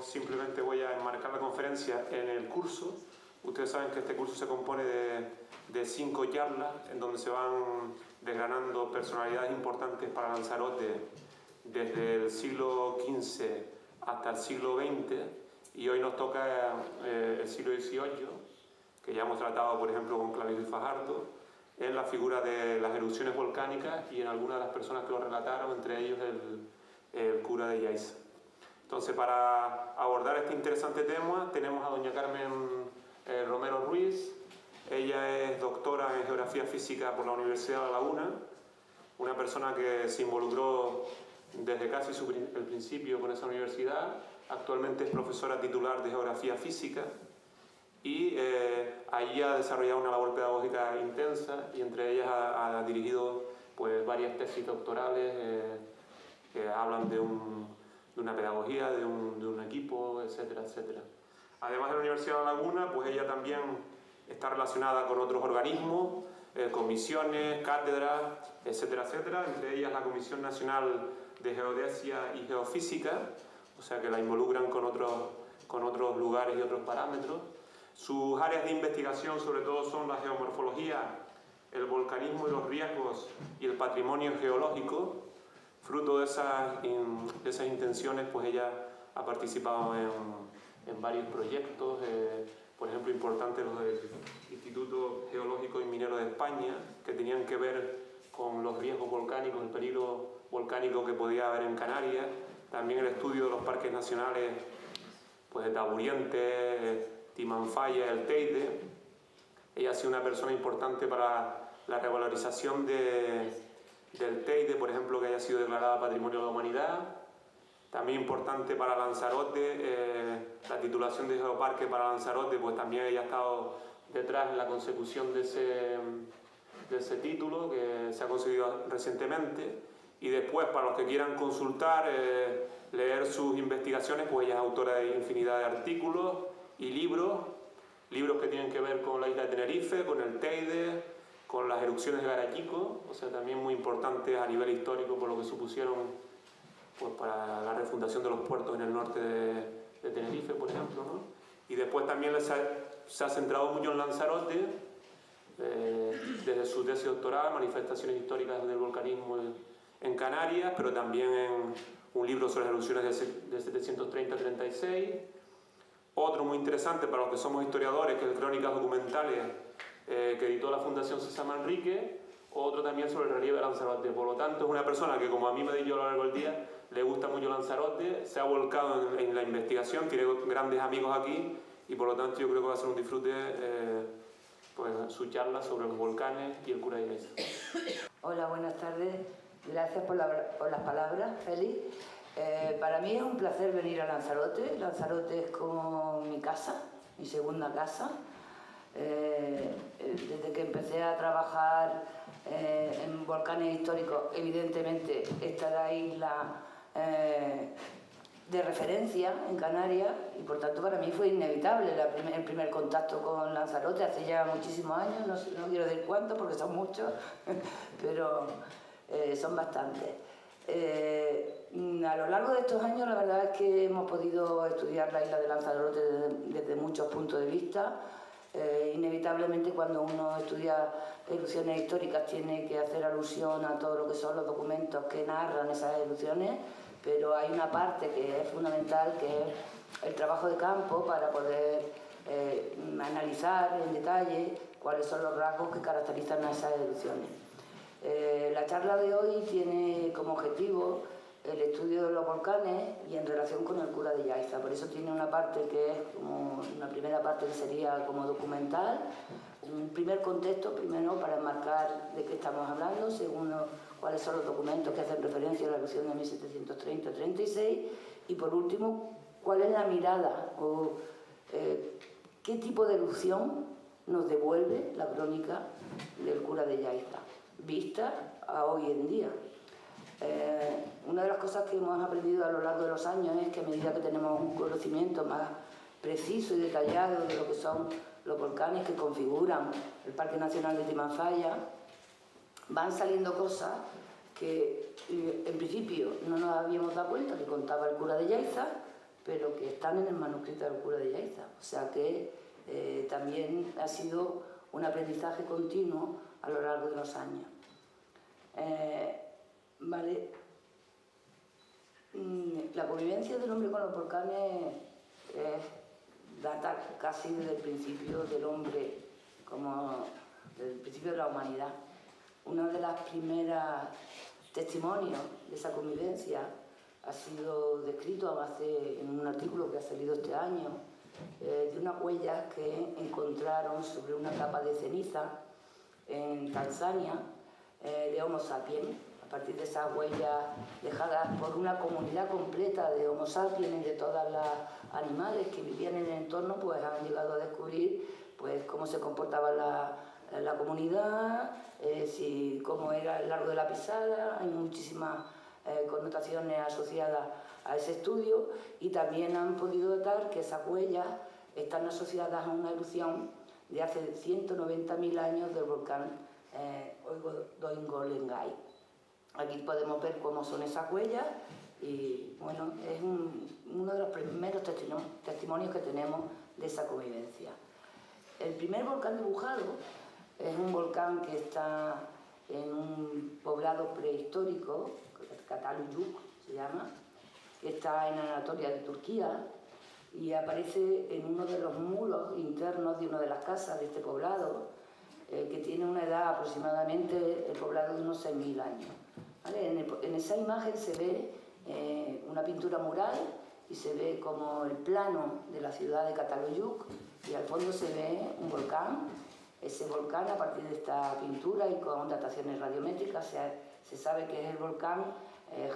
simplemente voy a enmarcar la conferencia en el curso. Ustedes saben que este curso se compone de 5 charlas en donde se van desgranando personalidades importantes para Lanzarote desde el siglo XV hasta el siglo XX, y hoy nos toca el siglo XVIII, que ya hemos tratado, por ejemplo, con Clavijo y Fajardo, en la figura de las erupciones volcánicas y en algunas de las personas que lo relataron, entre ellos el cura de Yaiza. Entonces, para abordar este interesante tema, tenemos a doña Carmen Romero Ruiz. Ella es doctora en Geografía Física por la Universidad de La Laguna, una persona que se involucró desde casi el principio con esa universidad. Actualmente es profesora titular de Geografía Física y allí ha desarrollado una labor pedagógica intensa, y entre ellas ha dirigido pues, varias tesis doctorales que hablan de una pedagogía, de un equipo, etcétera, etcétera. Además de la Universidad de La Laguna, pues ella también está relacionada con otros organismos, comisiones, cátedras, etcétera, etcétera, entre ellas la Comisión Nacional de Geodesia y Geofísica, o sea que la involucran con otros lugares y otros parámetros. Sus áreas de investigación sobre todo son la geomorfología, el volcanismo y los riesgos y el patrimonio geológico. Fruto de esas intenciones, pues ella ha participado en varios proyectos, por ejemplo, importantes los del Instituto Geológico y Minero de España, que tenían que ver con los riesgos volcánicos, el peligro volcánico que podía haber en Canarias, también el estudio de los parques nacionales pues, de Taburiente, Timanfaya, el Teide. Ella ha sido una persona importante para la revalorización del Teide, por ejemplo, que haya sido declarada Patrimonio de la Humanidad. También importante para Lanzarote, la titulación de Geoparque para Lanzarote, pues también ella ha estado detrás en la consecución de ese título, que se ha conseguido recientemente. Y después, para los que quieran consultar, leer sus investigaciones, pues ella es autora de infinidad de artículos y libros que tienen que ver con la isla de Tenerife, con el Teide, con las erupciones de Garachico, o sea, también muy importantes a nivel histórico por lo que supusieron pues, para la refundación de los puertos en el norte de Tenerife, por ejemplo, ¿no? Y después también se ha centrado mucho en Lanzarote, desde su tesis doctoral, Manifestaciones históricas del volcanismo en Canarias, pero también en un libro sobre las erupciones de 730 a 36. Otro muy interesante para los que somos historiadores, que es el Crónicas Documentales, que editó la Fundación César Manrique. Otro también sobre el relieve de Lanzarote. Por lo tanto, es una persona que, como a mí me he dicho a lo largo del día, le gusta mucho Lanzarote, se ha volcado en la investigación, tiene grandes amigos aquí, y por lo tanto yo creo que va a ser un disfrute pues, su charla sobre los volcanes y el cura de Yaiza. Hola, buenas tardes. Gracias por las palabras, Félix. Para mí es un placer venir a Lanzarote. Lanzarote es como mi casa, mi segunda casa. Desde que empecé a trabajar en volcanes históricos, evidentemente esta es la isla de referencia en Canarias, y por tanto para mí fue inevitable el primer contacto con Lanzarote hace ya muchísimos años, no quiero decir cuántos porque son muchos, pero son bastantes. A lo largo de estos años la verdad es que hemos podido estudiar la isla de Lanzarote desde muchos puntos de vista. Inevitablemente cuando uno estudia erupciones históricas tiene que hacer alusión a todo lo que son los documentos que narran esas erupciones, pero hay una parte que es fundamental, que es el trabajo de campo para poder analizar en detalle cuáles son los rasgos que caracterizan a esas erupciones. La charla de hoy tiene como objetivo el estudio de los volcanes y en relación con el cura de Yaiza. Por eso tiene una parte que es como una primera parte que sería como documental, un primer contexto, primero para enmarcar de qué estamos hablando, segundo cuáles son los documentos que hacen referencia a la erupción de 1730-36 y por último cuál es la mirada o qué tipo de erupción nos devuelve la crónica del cura de Yaiza, vista a hoy en día. Una de las cosas que hemos aprendido a lo largo de los años es que a medida que tenemos un conocimiento más preciso y detallado de lo que son los volcanes que configuran el Parque Nacional de Timanfaya, van saliendo cosas que en principio no nos habíamos dado cuenta que contaba el cura de Yaiza, pero que están en el manuscrito del cura de Yaiza. O sea que también ha sido un aprendizaje continuo a lo largo de los años. Vale. La convivencia del hombre con los volcanes data casi desde el principio del hombre, como desde el principio de la humanidad. Uno de los primeros testimonios de esa convivencia ha sido descrito en un artículo que ha salido este año, de unas huellas que encontraron sobre una capa de ceniza en Tanzania de Homo sapiens. A partir de esas huellas dejadas por una comunidad completa de Homo sapiens y de todos los animales que vivían en el entorno, pues han llegado a descubrir pues, cómo se comportaba la comunidad, cómo era el largo de la pisada. Hay muchísimas connotaciones asociadas a ese estudio, y también han podido datar que esas huellas están asociadas a una erupción de hace 190.000 años del volcán Oingo-Lengai. Aquí podemos ver cómo son esas huellas y bueno, es uno de los primeros testimonios que tenemos de esa convivencia. El primer volcán dibujado es un volcán que está en un poblado prehistórico, Cataluyuk se llama, que está en Anatolia de Turquía, y aparece en uno de los muros internos de una de las casas de este poblado, que tiene una edad aproximadamente, el poblado, de unos 6.000 años. ¿Vale? En esa imagen se ve una pintura mural y se ve como el plano de la ciudad de Cataluyuk, y al fondo se ve un volcán. Ese volcán, a partir de esta pintura y con dataciones radiométricas, se sabe que es el volcán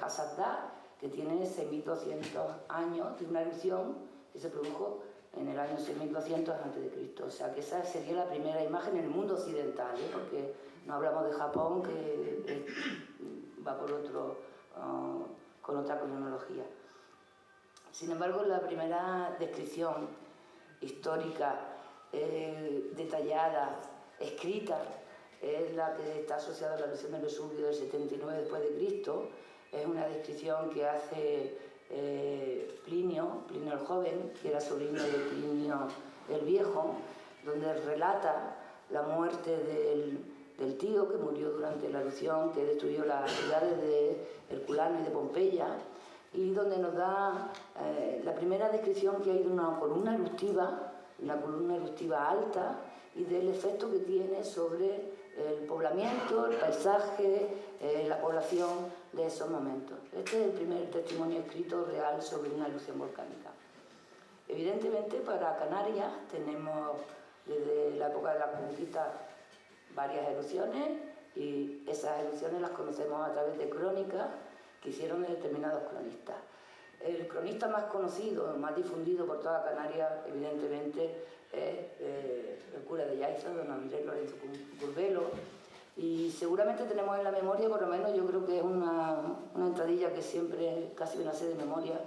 Hasad-Dâ, que tiene 6.200 años de una erupción que se produjo en el año 6.200 a.C. O sea que esa sería la primera imagen en el mundo occidental, porque no hablamos de Japón, que va por con otra cronología. Sin embargo, la primera descripción histórica detallada, escrita, es la que está asociada a la erupción del Vesubio del 79 después de Cristo. Es una descripción que hace Plinio el Joven, que era sobrino de Plinio el Viejo, donde relata la muerte del tío que murió durante la erupción que destruyó las ciudades de Herculano y de Pompeya, y donde nos da la primera descripción que hay de una columna eruptiva alta, y del efecto que tiene sobre el poblamiento, el paisaje, la población de esos momentos. Este es el primer testimonio escrito real sobre una erupción volcánica. Evidentemente, para Canarias tenemos desde la época de la conquista varias erupciones, y esas erupciones las conocemos a través de crónicas que hicieron determinados cronistas. El cronista más conocido, más difundido por toda Canarias, evidentemente, es el cura de Yaiza, don Andrés Lorenzo Curbelo, y seguramente tenemos en la memoria, por lo menos yo creo que es una entradilla que siempre casi viene a ser de memoria,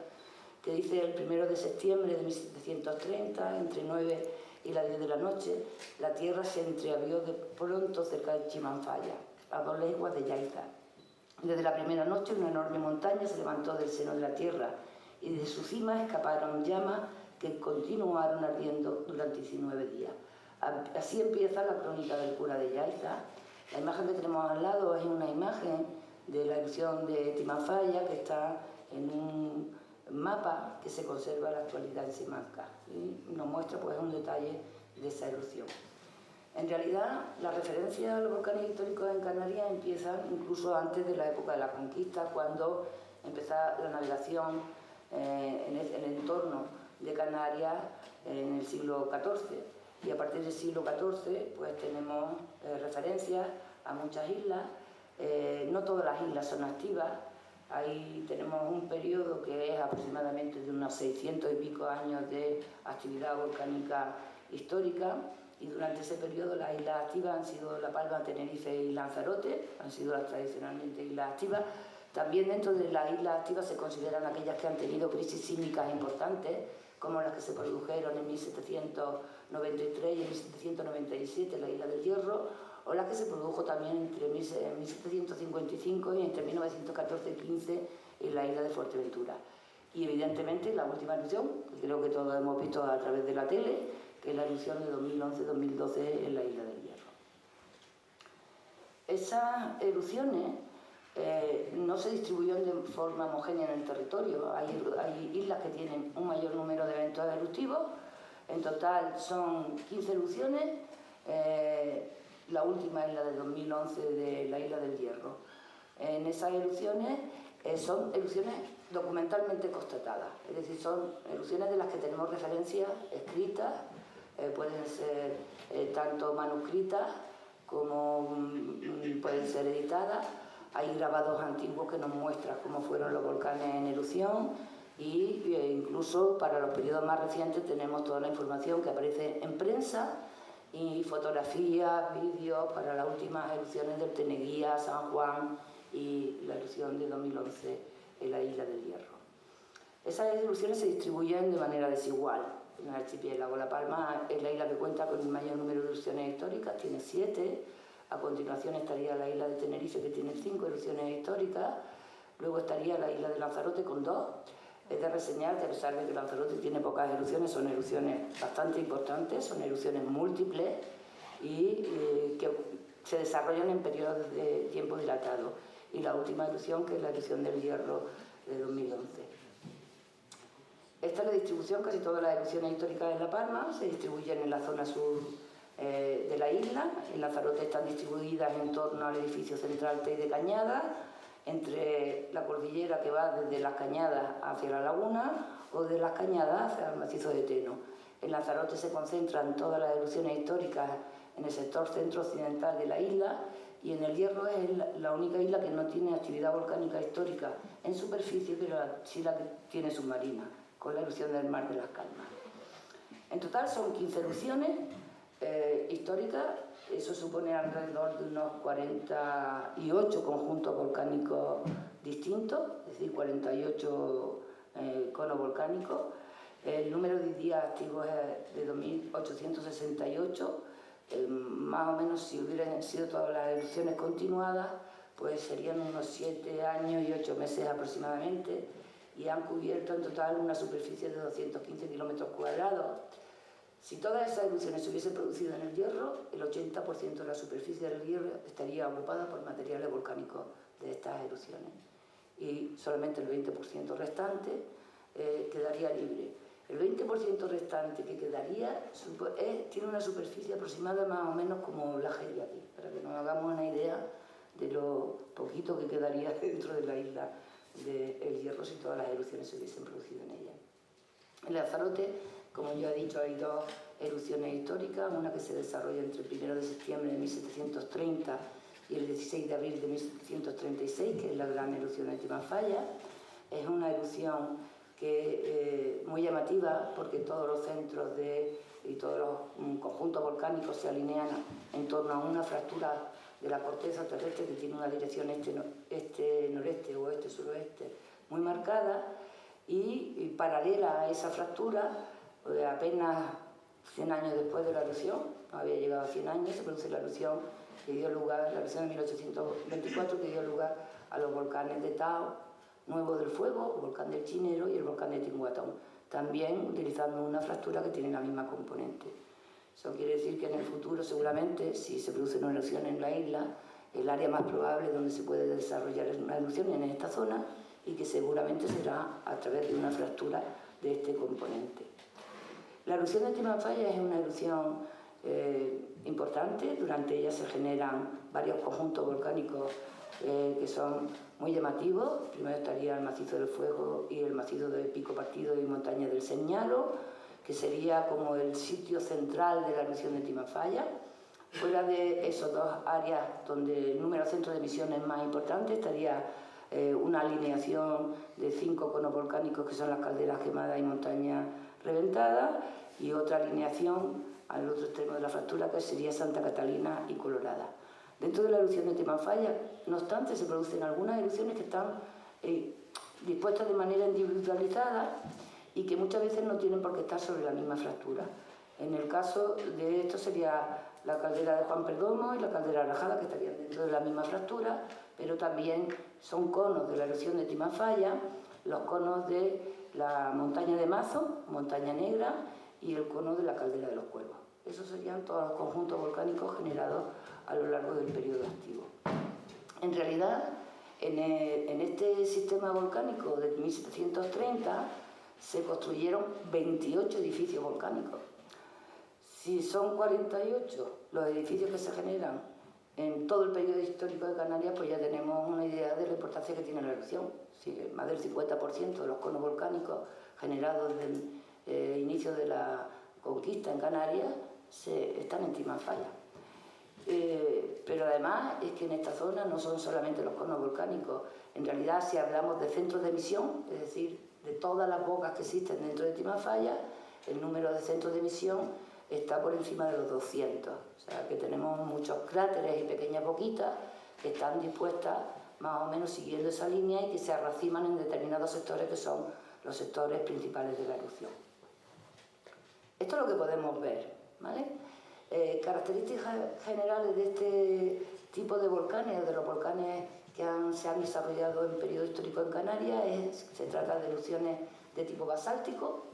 que dice: el 1 de septiembre de 1730, entre 9 y las 10 de la noche, la tierra se entreabrió de pronto cerca de Chimanfaya, a 2 leguas de Yaiza. Desde la primera noche una enorme montaña se levantó del seno de la tierra, y de su cima escaparon llamas que continuaron ardiendo durante 19 días. Así empieza la crónica del cura de Yaiza. La imagen que tenemos al lado es una imagen de la erupción de Timanfaya, que está en un mapa que se conserva en la actualidad en Simancas, y nos muestra pues un detalle de esa erupción. En realidad, las referencias a los volcanes históricos en Canarias empiezan incluso antes de la época de la conquista, cuando empezó la navegación en el entorno de Canarias en el siglo XIV. Y a partir del siglo XIV pues tenemos referencias a muchas islas. No todas las islas son activas. Ahí tenemos un periodo que es aproximadamente de unos 600 y pico años de actividad volcánica histórica, y durante ese periodo las islas activas han sido La Palma, Tenerife y Lanzarote, han sido las tradicionalmente islas activas. También dentro de las islas activas se consideran aquellas que han tenido crisis sísmicas importantes, como las que se produjeron en 1793 y en 1797 en la Isla del Hierro, o las que se produjo también entre 1755 y entre 1914 y 15 en la isla de Fuerteventura. Y evidentemente la última erupción, que creo que todos hemos visto a través de la tele, que es la erupción de 2011-2012 en la isla del Hierro. Esas erupciones no se distribuyen de forma homogénea en el territorio. Hay islas que tienen un mayor número de eventos eruptivos. En total son 15 erupciones. La última es la de 2011 de la isla del Hierro. En esas erupciones son erupciones documentalmente constatadas, es decir, son erupciones de las que tenemos referencias escritas, pueden ser tanto manuscritas como pueden ser editadas. Hay grabados antiguos que nos muestran cómo fueron los volcanes en erupción e incluso para los periodos más recientes tenemos toda la información que aparece en prensa y fotografías, vídeos para las últimas erupciones del Teneguía, San Juan y la erupción de 2011 en la isla del Hierro. Esas erupciones se distribuyen de manera desigual. En el archipiélago La Palma es la isla que cuenta con el mayor número de erupciones históricas, tiene 7. A continuación estaría la isla de Tenerife, que tiene 5 erupciones históricas. Luego estaría la isla de Lanzarote con 2. Es de reseñar que a pesar de que Lanzarote tiene pocas erupciones, son erupciones bastante importantes, son erupciones múltiples y que se desarrollan en periodos de tiempo dilatado. Y la última erupción, que es la erupción del Hierro de 2011. Esta es la distribución, casi todas las erupciones históricas en La Palma se distribuyen en la zona sur de la isla. En Lanzarote están distribuidas en torno al edificio central Tey de Cañada, entre la cordillera que va desde las Cañadas hacia la laguna o de las Cañadas hacia el macizo de Teno. En Lanzarote se concentran todas las erupciones históricas en el sector centro-occidental de la isla y en el Hierro es la única isla que no tiene actividad volcánica histórica en superficie, pero sí la que tiene submarina, con la erupción del Mar de las Calmas. En total son 15 erupciones históricas, eso supone alrededor de unos 48 conjuntos volcánicos distintos, es decir, 48 conos volcánicos. El número de días activos es de 2.868, más o menos si hubieran sido todas las erupciones continuadas, pues serían unos 7 años y 8 meses aproximadamente, y han cubierto en total una superficie de 215 kilómetros cuadrados. Si todas esas erupciones se hubiesen producido en el Hierro, el 80% de la superficie del Hierro estaría ocupada por materiales volcánicos de estas erupciones y solamente el 20% restante quedaría libre. El 20% restante que quedaría tiene una superficie aproximada más o menos como la Jeria aquí, para que nos hagamos una idea de lo poquito que quedaría dentro de la isla del Hierro si todas las erupciones se hubiesen producido en ella. En Lanzarote, como ya he dicho, hay 2 erupciones históricas, una que se desarrolla entre el 1 de septiembre de 1730 y el 16 de abril de 1736, que es la gran erupción de Timanfaya. Es una erupción muy llamativa porque todos los centros y todos los conjuntos volcánicos se alinean en torno a una fractura de la corteza terrestre que tiene una dirección este-noreste o este-suroeste muy marcada y paralela a esa fractura, apenas 100 años después de la erupción, no había llegado a 100 años, se produce la erupción que dio lugar, la erupción de 1824, que dio lugar a los volcanes de Tao, Nuevo del Fuego, el volcán del Chinero y el volcán de Tinguatón, también utilizando una fractura que tiene la misma componente. Eso quiere decir que en el futuro, seguramente, si se produce una erupción en la isla, el área más probable donde se puede desarrollar una erupción es en esta zona y que seguramente será a través de una fractura de este componente. La erupción de Timanfaya es una erupción importante, durante ella se generan varios conjuntos volcánicos que son muy llamativos. Primero estaría el macizo del Fuego y el macizo de Pico Partido y Montaña del Señalo, que sería como el sitio central de la erupción de Timanfaya. Fuera de esos 2 áreas donde el número de centros de emisión es más importante, estaría una alineación de 5 conos volcánicos que son las calderas quemadas y montañas reventadas, y otra alineación al otro extremo de la fractura que sería Santa Catalina y Colorada. Dentro de la erupción de Timanfaya, no obstante, se producen algunas erupciones que están dispuestas de manera individualizada y que muchas veces no tienen por qué estar sobre la misma fractura. En el caso de esto sería la caldera de Juan Perdomo y la caldera Rajada, que estarían dentro de la misma fractura, pero también son conos de la erupción de Timafalla, los conos de la montaña de Mazo, montaña negra, y el cono de la caldera de los Cuervos. Esos serían todos los conjuntos volcánicos generados a lo largo del periodo activo. En realidad, en este sistema volcánico de 1730 se construyeron 28 edificios volcánicos. Si son 48 los edificios que se generan en todo el periodo histórico de Canarias, pues ya tenemos una idea de la importancia que tiene la erupción. Sí, más del 50% de los conos volcánicos generados desde el inicio de la conquista en Canarias están en Timafalla. Pero además es que en esta zona no son solamente los conos volcánicos. En realidad, si hablamos de centros de emisión, es decir, de todas las bocas que existen dentro de Timafalla, el número de centros de emisión está por encima de los 200. O sea, que tenemos muchos cráteres y pequeñas boquitas que están dispuestas más o menos siguiendo esa línea y que se arraciman en determinados sectores que son los sectores principales de la erupción. Esto es lo que podemos ver, ¿vale? Características generales de este tipo de volcanes, de los volcanes que se han desarrollado en periodo histórico en Canarias, se trata de erupciones de tipo basáltico.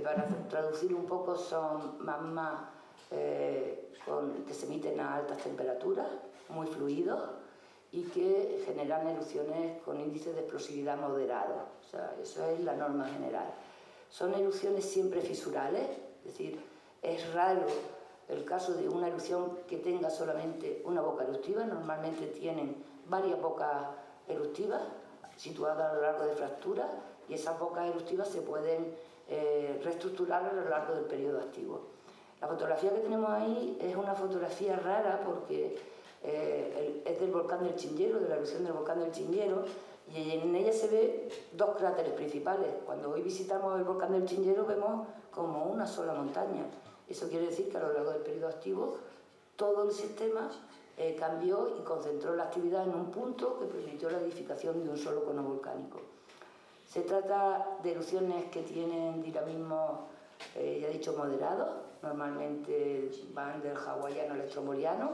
Para traducir un poco, son magmas que se emiten a altas temperaturas, muy fluidos, y que generan erupciones con índices de explosividad moderados. O sea, eso es la norma general. Son erupciones siempre fisurales, es decir, es raro el caso de una erupción que tenga solamente una boca eruptiva. Normalmente tienen varias bocas eruptivas situadas a lo largo de fracturas, y esas bocas eruptivas se pueden reestructurar a lo largo del periodo activo. La fotografía que tenemos ahí es una fotografía rara porque es del volcán del Chinllero, de la erupción del volcán del Chinllero, y en ella se ve dos cráteres principales. Cuando hoy visitamos el volcán del Chinllero vemos como una sola montaña. Eso quiere decir que a lo largo del periodo activo todo el sistema cambió y concentró la actividad en un punto que permitió la edificación de un solo cono volcánico. Se trata de erupciones que tienen dinamismo, ya he dicho, moderado. Normalmente van del hawaiano al estromoliano.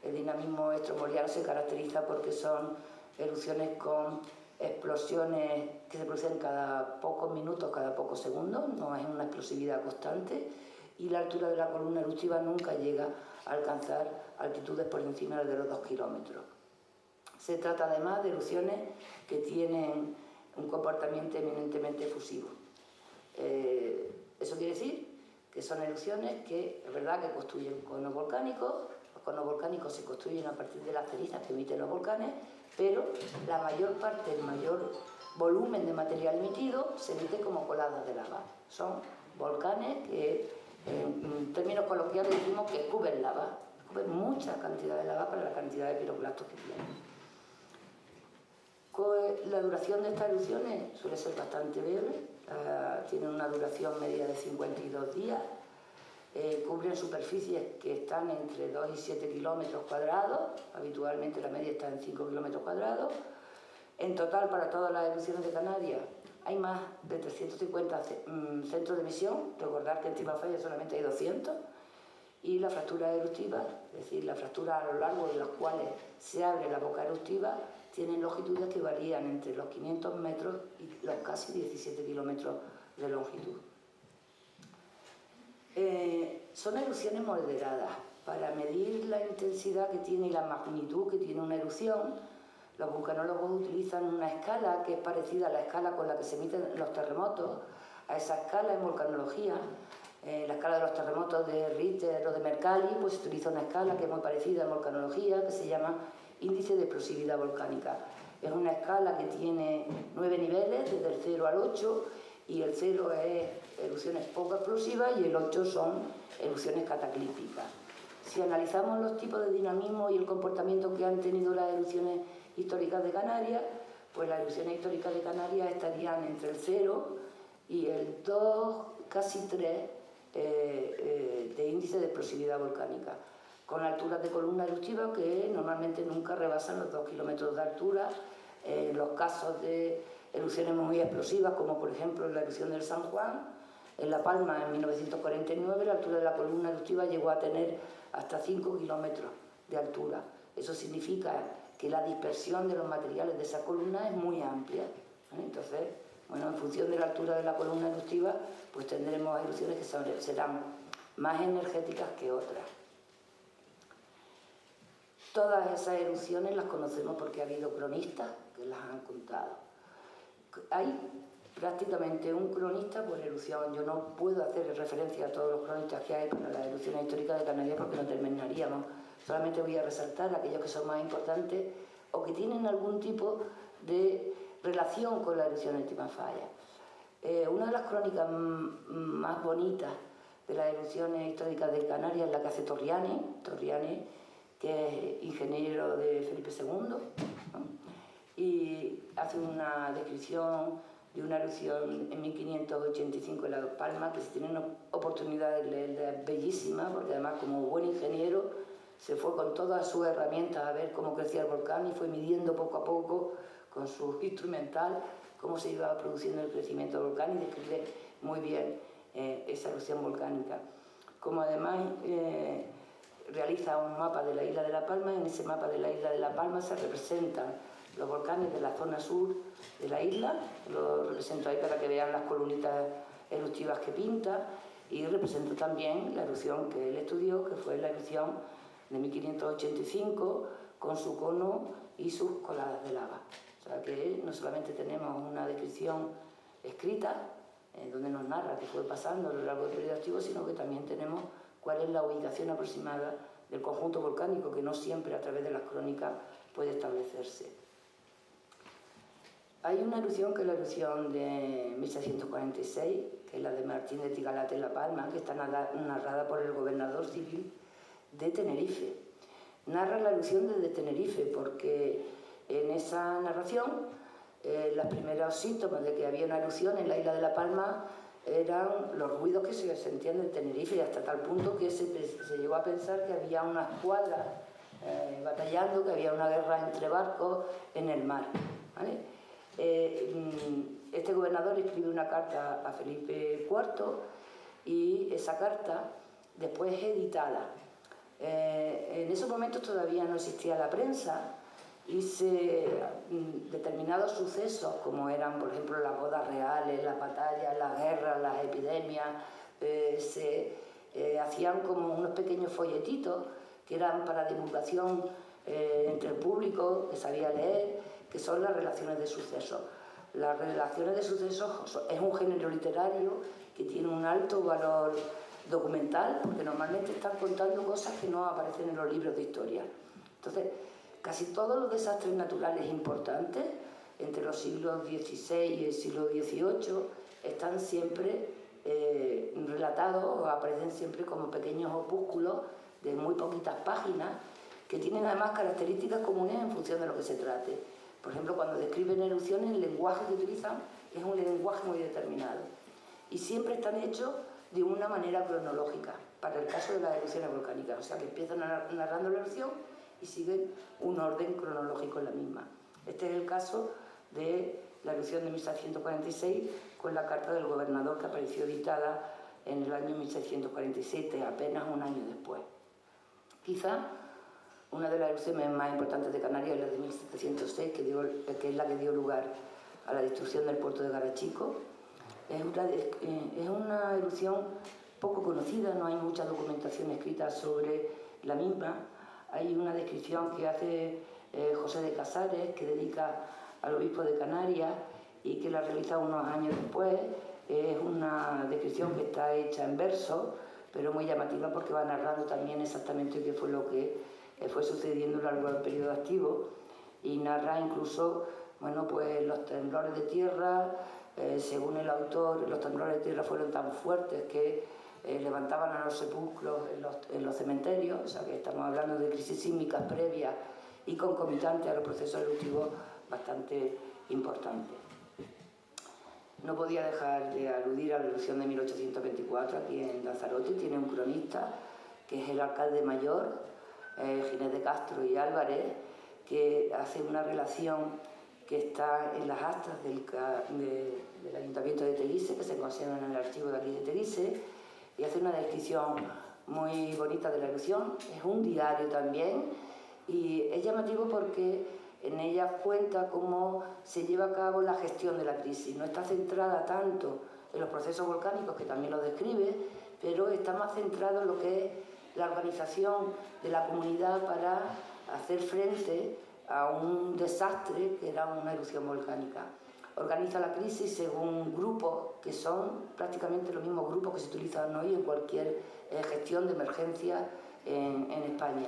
El dinamismo estromoliano se caracteriza porque son erupciones con explosiones que se producen cada pocos minutos, cada pocos segundos, no es una explosividad constante, y la altura de la columna eruptiva nunca llega a alcanzar altitudes por encima de los 2 kilómetros. Se trata además de erupciones que tienen un comportamiento eminentemente efusivo. Eso quiere decir que son erupciones que, es verdad, que construyen conos volcánicos. Los conos volcánicos se construyen a partir de las cenizas que emiten los volcanes, pero la mayor parte, el mayor volumen de material emitido se emite como coladas de lava. Son volcanes que, en términos coloquiales, decimos que escupen lava, escupen mucha cantidad de lava para la cantidad de piroclastos que tienen. La duración de estas erupciones suele ser bastante breve, tienen una duración media de 52 días, cubren superficies que están entre 2 y 7 kilómetros cuadrados, habitualmente la media está en 5 kilómetros cuadrados. En total, para todas las erupciones de Canarias, hay más de 350 centros de emisión. Recordar que en Timafalla solamente hay 200, y las fracturas eruptivas, es decir, las fracturas a lo largo de las cuales se abre la boca eruptiva, tienen longitudes que varían entre los 500 metros y los casi 17 kilómetros de longitud. Son erupciones moderadas. Para medir la intensidad que tiene y la magnitud que tiene una erupción, los vulcanólogos utilizan una escala que es parecida a la escala con la que se emiten los terremotos. A esa escala en volcanología, la escala de los terremotos de Richter o de Mercalli, pues se utiliza una escala que es muy parecida en volcanología, que se llama índice de explosividad volcánica. Es una escala que tiene 9 niveles, desde el 0 al 8, y el 0 es erupciones poco explosivas y el 8 son erupciones cataclísticas. Si analizamos los tipos de dinamismo y el comportamiento que han tenido las erupciones históricas de Canarias, pues las erupciones históricas de Canarias estarían entre el 0 y el 2, casi 3 de índice de explosividad volcánica, con alturas de columna eruptiva que normalmente nunca rebasan los 2 kilómetros de altura. En los casos de erupciones muy explosivas, como por ejemplo la erupción del San Juan, en La Palma en 1949, la altura de la columna eruptiva llegó a tener hasta 5 kilómetros de altura. Eso significa que la dispersión de los materiales de esa columna es muy amplia, ¿vale? Entonces, bueno, en función de la altura de la columna eruptiva, pues tendremos erupciones que serán más energéticas que otras. Todas esas erupciones las conocemos porque ha habido cronistas que las han contado. Hay prácticamente un cronista por erupción. Yo no puedo hacer referencia a todos los cronistas que hay para las erupciones históricas de Canarias porque no terminaríamos. Solamente voy a resaltar aquellos que son más importantes o que tienen algún tipo de relación con la erupción de Timafaya. Una de las crónicas más bonitas de las erupciones históricas de Canarias es la que hace Torriani, que es ingeniero de Felipe II, ¿no? Y hace una descripción de una erupción en 1585 en La Palma, que si tienen oportunidad de leerla es bellísima, porque además como buen ingeniero se fue con todas sus herramientas a ver cómo crecía el volcán y fue midiendo poco a poco con su instrumental cómo se iba produciendo el crecimiento del volcán y describe muy bien esa erupción volcánica. Como además realiza un mapa de la isla de La Palma, en ese mapa de la isla de La Palma se representan los volcanes de la zona sur de la isla, lo represento ahí para que vean las columnitas eruptivas que pinta, y represento también la erupción que él estudió, que fue la erupción de 1585, con su cono y sus coladas de lava. O sea que no solamente tenemos una descripción escrita, donde nos narra qué fue pasando a lo largo del periodo activo, sino que también tenemos cuál es la ubicación aproximada del conjunto volcánico, que no siempre a través de las crónicas puede establecerse. Hay una erupción que es la erupción de 1646, que es la de Martín de Tigalate en La Palma, que está narrada por el gobernador civil de Tenerife. Narra la erupción desde Tenerife porque en esa narración los primeros síntomas de que había una erupción en la isla de La Palma eran los ruidos que se sentían en Tenerife, hasta tal punto que se llegó a pensar que había una escuadra batallando, que había una guerra entre barcos en el mar, ¿vale? Este gobernador escribe una carta a Felipe IV y esa carta después es editada. En esos momentos todavía no existía la prensa y determinados sucesos, como eran por ejemplo las bodas reales, las batallas, las guerras, las epidemias, se hacían como unos pequeños folletitos que eran para divulgación entre el público que sabía leer, que son las relaciones de sucesos. Las relaciones de sucesos es un género literario que tiene un alto valor documental, porque normalmente están contando cosas que no aparecen en los libros de historia. Entonces, casi todos los desastres naturales importantes, entre los siglos XVI y el siglo XVIII, están siempre relatados o aparecen siempre como pequeños opúsculos de muy poquitas páginas, que tienen además características comunes en función de lo que se trate. Por ejemplo, cuando describen erupciones, el lenguaje que utilizan es un lenguaje muy determinado. Y siempre están hechos de una manera cronológica, para el caso de las erupciones volcánicas. O sea, que empiezan narrando la erupción y siguen un orden cronológico en la misma. Este es el caso de la erupción de 1646, con la carta del gobernador que apareció editada en el año 1647, apenas un año después. Quizá una de las erupciones más importantes de Canarias es la de 1706, que es la que dio lugar a la destrucción del puerto de Garachico. Es una erupción poco conocida, no hay mucha documentación escrita sobre la misma. Hay una descripción que hace José de Casares, que dedica al obispo de Canarias y que la realiza unos años después. Es una descripción que está hecha en verso, pero muy llamativa porque va narrando también exactamente qué fue lo que fue sucediendo a lo largo del periodo activo, y narra incluso, bueno, pues los temblores de tierra. Según el autor, los temblores de tierra fueron tan fuertes que levantaban a los sepulcros en los cementerios, o sea que estamos hablando de crisis sísmicas previas y concomitantes a los procesos eruptivos bastante importantes. No podía dejar de aludir a la erupción de 1824 aquí en Lanzarote. Tiene un cronista que es el alcalde mayor, Ginés de Castro y Álvarez, que hace una relación que está en las actas del Ayuntamiento de Teguise, que se conserva en el archivo de aquí de Teguise, y hace una descripción muy bonita de la erupción. Es un diario también Y es llamativo porque en ella cuenta cómo se lleva a cabo la gestión de la crisis. No está centrada tanto en los procesos volcánicos, que también lo describe, pero está más centrado en lo que es la organización de la comunidad para hacer frente a un desastre que era una erupción volcánica. Organiza la crisis según grupos que son prácticamente los mismos grupos que se utilizan hoy en cualquier gestión de emergencia en España.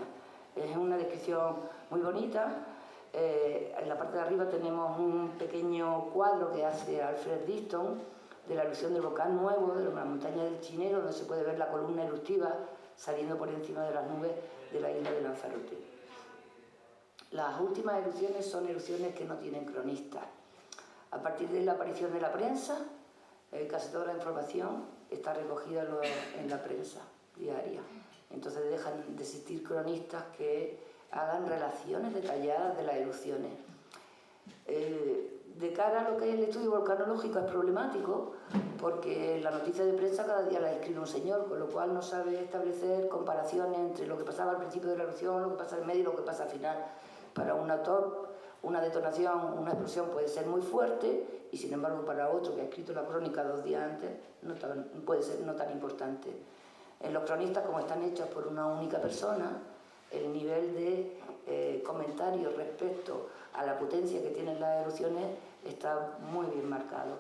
Es una descripción muy bonita. En la parte de arriba tenemos un pequeño cuadro que hace Alfred Diston de la erupción del volcán nuevo de la montaña del Chinero, donde se puede ver la columna eruptiva saliendo por encima de las nubes de la isla de Lanzarote. Las últimas erupciones son erupciones que no tienen cronistas. A partir de la aparición de la prensa, casi toda la información está recogida en la prensa diaria. Entonces dejan de existir cronistas que hagan relaciones detalladas de las erupciones. De cara a lo que es el estudio volcanológico es problemático porque la noticia de prensa cada día la escribe un señor, con lo cual no sabe establecer comparaciones entre lo que pasaba al principio de la erupción, lo que pasa en medio y lo que pasa al final. Para un autor, una detonación, una explosión puede ser muy fuerte y sin embargo para otro que ha escrito la crónica 2 días antes puede ser no tan importante. Los cronistas, como están hechos por una única persona, el nivel de comentarios respecto a la potencia que tienen las erupciones está muy bien marcado.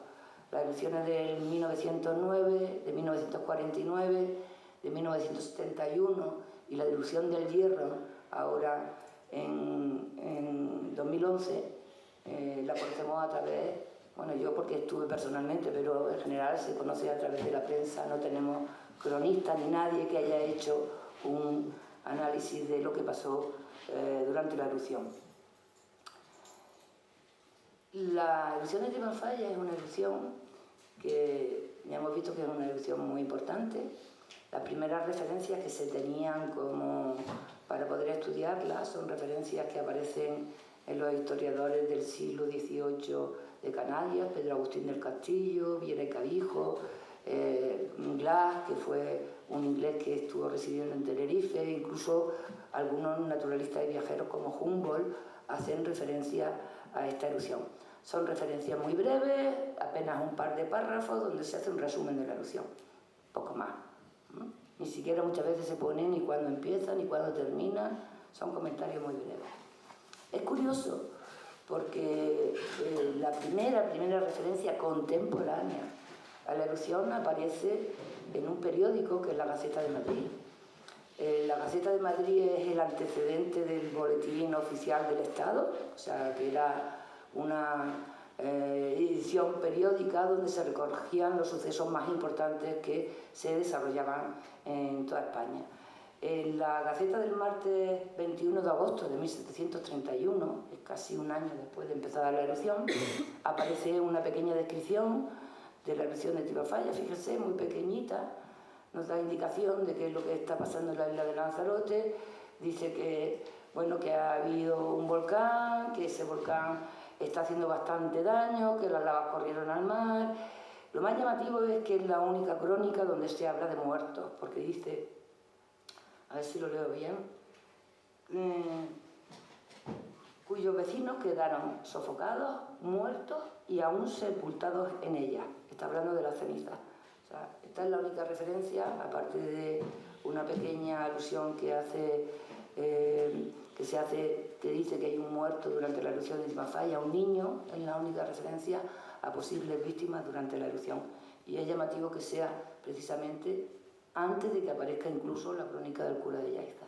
Las erupciones de 1909, de 1949, de 1971 y la erupción del Hierro, ahora en 2011, la conocemos a través, bueno, yo porque estuve personalmente, pero en general se conoce a través de la prensa. No tenemos cronistas ni nadie que haya hecho un análisis de lo que pasó durante la erupción. La erupción de Timafalla es una erupción que ya hemos visto que es una erupción muy importante. Las primeras referencias que se tenían como para poder estudiarla son referencias que aparecen en los historiadores del siglo XVIII de Canarias, Pedro Agustín del Castillo, Viera y Cabijo, Glass, que fue un inglés que estuvo residiendo en Tenerife, incluso algunos naturalistas y viajeros como Humboldt hacen referencia a esta erupción. Son referencias muy breves, apenas un par de párrafos donde se hace un resumen de la erupción, poco más. Ni siquiera muchas veces se pone ni cuándo empieza ni cuándo termina, son comentarios muy breves. Es curioso porque la primera referencia contemporánea a la erupción aparece en un periódico que es la Gaceta de Madrid. La Gaceta de Madrid es el antecedente del boletín oficial del Estado, o sea que era una edición periódica donde se recogían los sucesos más importantes que se desarrollaban en toda España. En la Gaceta del martes 21 de agosto de 1731, casi un año después de empezar la erupción, aparece una pequeña descripción de la erupción de Timafalla, fíjese, muy pequeñita, nos da indicación de qué es lo que está pasando en la isla de Lanzarote. Dice que, bueno, que ha habido un volcán, que ese volcán está haciendo bastante daño, que las lavas corrieron al mar. Lo más llamativo es que es la única crónica donde se habla de muertos, porque dice, a ver si lo leo bien, cuyos vecinos quedaron sofocados, muertos y aún sepultados en ella. Está hablando de la ceniza. O sea, esta es la única referencia, aparte de una pequeña alusión que se hace, que dice que hay un muerto durante la erupción de Timafalla, un niño, es la única referencia a posibles víctimas durante la erupción. Y es llamativo que sea precisamente antes de que aparezca incluso la crónica del cura de Yaiza.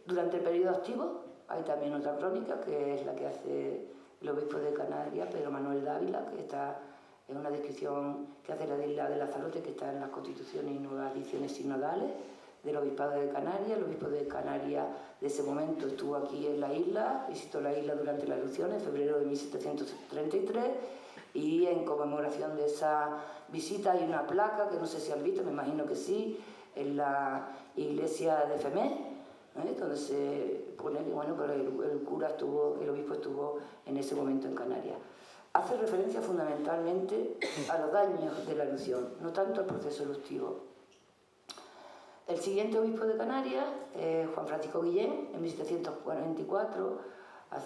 Durante el periodo activo hay también otra crónica, que es la que hace el obispo de Canarias, Pedro Manuel Dávila, que está en una descripción que hace la isla de Lanzarote, que está en las constituciones y nuevas ediciones sinodales del obispado de Canarias. El obispo de Canarias de ese momento estuvo aquí en la isla, visitó la isla durante la erupción en febrero de 1733, y en conmemoración de esa visita hay una placa que no sé si han visto, me imagino que sí, en la iglesia de Femé, donde se pone que bueno, pero el cura estuvo, el obispo estuvo en ese momento en Canarias. Hace referencia fundamentalmente a los daños de la erupción, no tanto al proceso eruptivo. El siguiente obispo de Canarias, Juan Francisco Guillén, en 1744,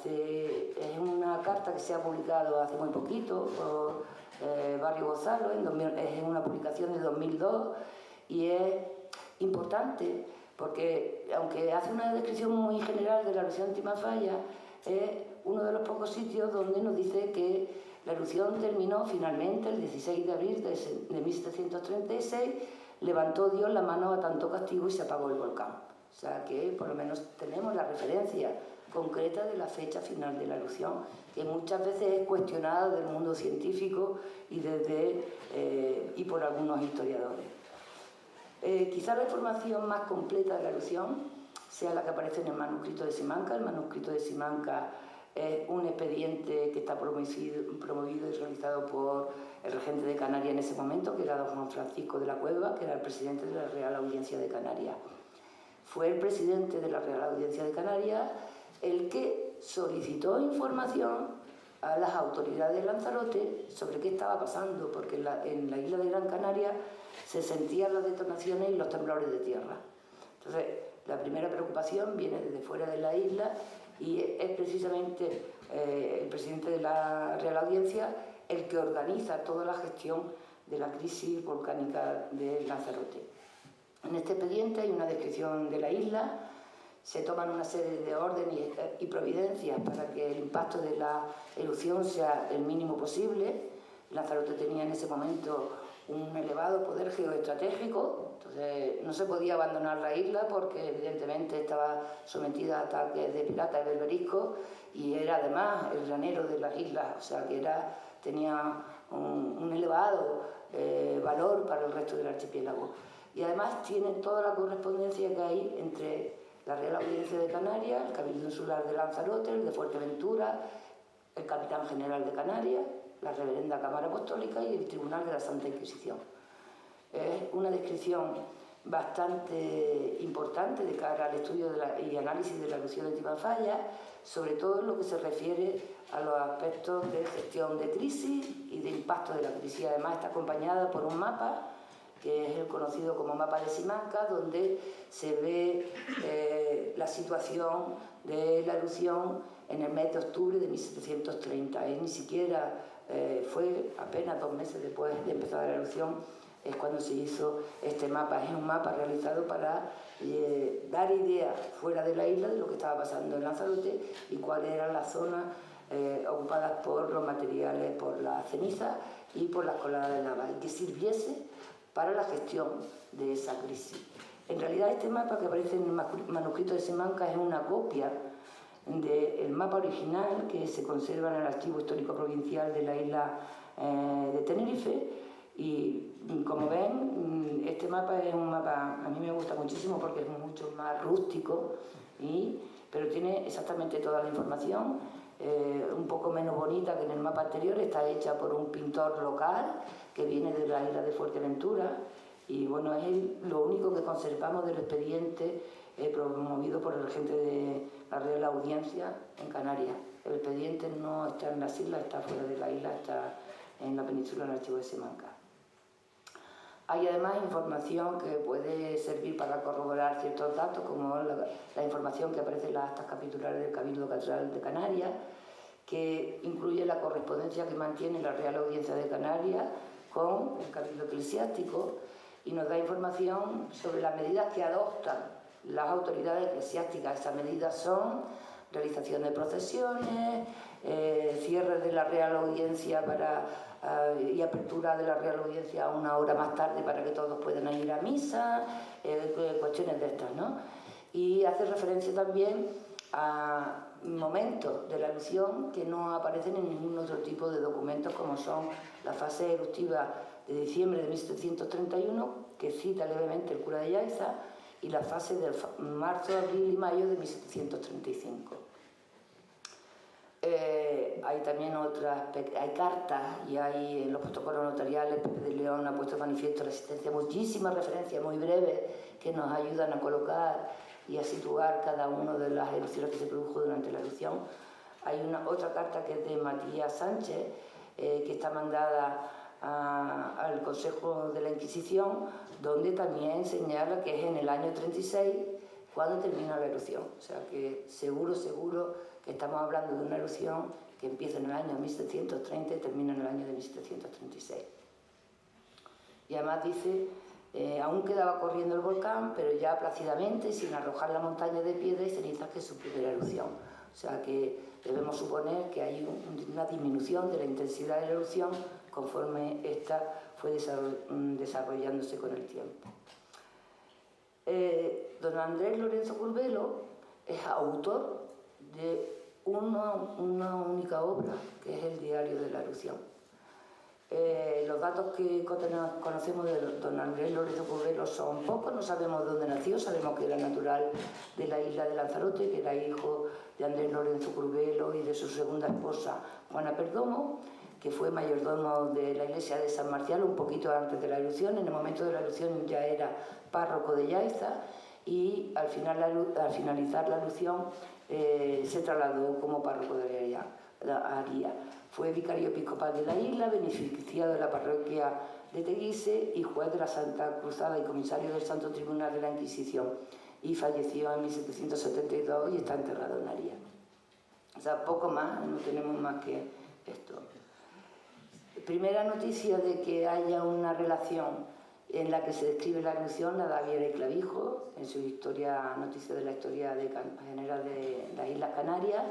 es una carta que se ha publicado hace muy poquito por Barrio Gonzalo, es una publicación de 2002, y es importante porque, aunque hace una descripción muy general de la erupción de Timafalla, es uno de los pocos sitios donde nos dice que la erupción terminó finalmente el 16 de abril de 1736, levantó Dios la mano a tanto castigo y se apagó el volcán. O sea que por lo menos tenemos la referencia concreta de la fecha final de la erupción, que muchas veces es cuestionada del mundo científico y por algunos historiadores. Quizá la información más completa de la erupción sea la que aparece en el manuscrito de Simancas. El manuscrito de Simancas es un expediente que está promovido y realizado por el regente de Canarias en ese momento, que era don Juan Francisco de la Cueva, que era el presidente de la Real Audiencia de Canarias. Fue el presidente de la Real Audiencia de Canarias el que solicitó información a las autoridades de Lanzarote sobre qué estaba pasando, porque en la isla de Gran Canaria se sentían las detonaciones y los temblores de tierra. Entonces, la primera preocupación viene desde fuera de la isla y es precisamente el presidente de la Real Audiencia el que organiza toda la gestión de la crisis volcánica de Lanzarote. En este expediente hay una descripción de la isla, se toman una serie de órdenes y providencias para que el impacto de la erupción sea el mínimo posible. Lanzarote tenía en ese momento un elevado poder geoestratégico, entonces no se podía abandonar la isla porque evidentemente estaba sometida a ataques de piratas y berberiscos y era además el granero de las islas, o sea que tenía un elevado valor para el resto del archipiélago. Y además tiene toda la correspondencia que hay entre la Real Audiencia de Canarias, el Cabildo Insular de Lanzarote, el de Fuerteventura, el Capitán General de Canarias, la Reverenda Cámara Apostólica y el Tribunal de la Santa Inquisición. Es una descripción bastante importante de cara al estudio y análisis de la erupción de Timafalla, sobre todo en lo que se refiere a los aspectos de gestión de crisis y de impacto de la crisis. Además está acompañada por un mapa, que es el conocido como mapa de Simancas, donde se ve la situación de la erupción en el mes de octubre de 1730. Ni siquiera fue apenas 2 meses después de empezar la erupción, es cuando se hizo este mapa. Es un mapa realizado para dar idea fuera de la isla de lo que estaba pasando en Lanzarote y cuáles eran las zonas ocupadas por los materiales, por la ceniza y por las coladas de lava, y que sirviese para la gestión de esa crisis. En realidad este mapa que aparece en el manuscrito de Simancas es una copia del mapa original que se conserva en el Archivo Histórico Provincial de la isla de Tenerife, y como ven, este mapa es un mapa, a mí me gusta muchísimo porque es mucho más rústico, pero tiene exactamente toda la información, un poco menos bonita que en el mapa anterior. Está hecha por un pintor local que viene de la isla de Fuerteventura, y bueno, es lo único que conservamos del expediente promovido por el regente de la Real Audiencia en Canarias. El expediente no está en las islas, está fuera de la isla, está en la península, en el archivo de Simancas. Hay además información que puede servir para corroborar ciertos datos, como la información que aparece en las actas capitulares del Cabildo Catedral de Canarias, que incluye la correspondencia que mantiene la Real Audiencia de Canarias con el Cabildo Eclesiástico, y nos da información sobre las medidas que adoptan las autoridades eclesiásticas. Esas medidas son realización de procesiones, cierre de la Real Audiencia y apertura de la Real Audiencia 1 hora más tarde para que todos puedan ir a misa, cuestiones de estas, ¿no? Y hace referencia también a momentos de la erupción que no aparecen en ningún otro tipo de documentos, como son la fase eruptiva de diciembre de 1731, que cita levemente el cura de Yaiza, y la fase de marzo, abril y mayo de 1735. Hay también hay cartas y hay en los protocolos notariales. Pepe de León ha puesto manifiesto la existencia de muchísimas referencias muy breves que nos ayudan a colocar y a situar cada una de las erupciones que se produjo durante la erupción. Hay otra carta que es de Matías Sánchez, que está mandada al Consejo de la Inquisición, donde también señala que es en el año 36 cuando termina la erupción. O sea que seguro que estamos hablando de una erupción que empieza en el año 1730 y termina en el año de 1736. Y además dice, aún quedaba corriendo el volcán, pero ya plácidamente, sin arrojar la montaña de piedra y cenizas que su primera erupción. O sea que debemos suponer que hay una disminución de la intensidad de la erupción conforme ésta fue desarrollándose con el tiempo. Don Andrés Lorenzo Curbelo es autor de una única obra, que es el Diario de la Erupción. Los datos que conocemos de don Andrés Lorenzo Curbelo son pocos, no sabemos dónde nació, sabemos que era natural de la isla de Lanzarote, que era hijo de Andrés Lorenzo Curbelo y de su segunda esposa, Juana Perdomo, que fue mayordomo de la iglesia de San Marcial un poquito antes de la erupción. En el momento de la erupción ya era párroco de Yaiza y al finalizar la erupción se trasladó como párroco de Aría. Fue vicario episcopal de la isla, beneficiado de la parroquia de Teguise y juez de la Santa Cruzada y comisario del Santo Tribunal de la Inquisición, y falleció en 1772 y está enterrado en Aría. O sea, poco más, no tenemos más que esto. Primera noticia de que haya una relación en la que se describe la erupción la da Viera y Clavijo en su noticia de la historia general de las Islas Canarias,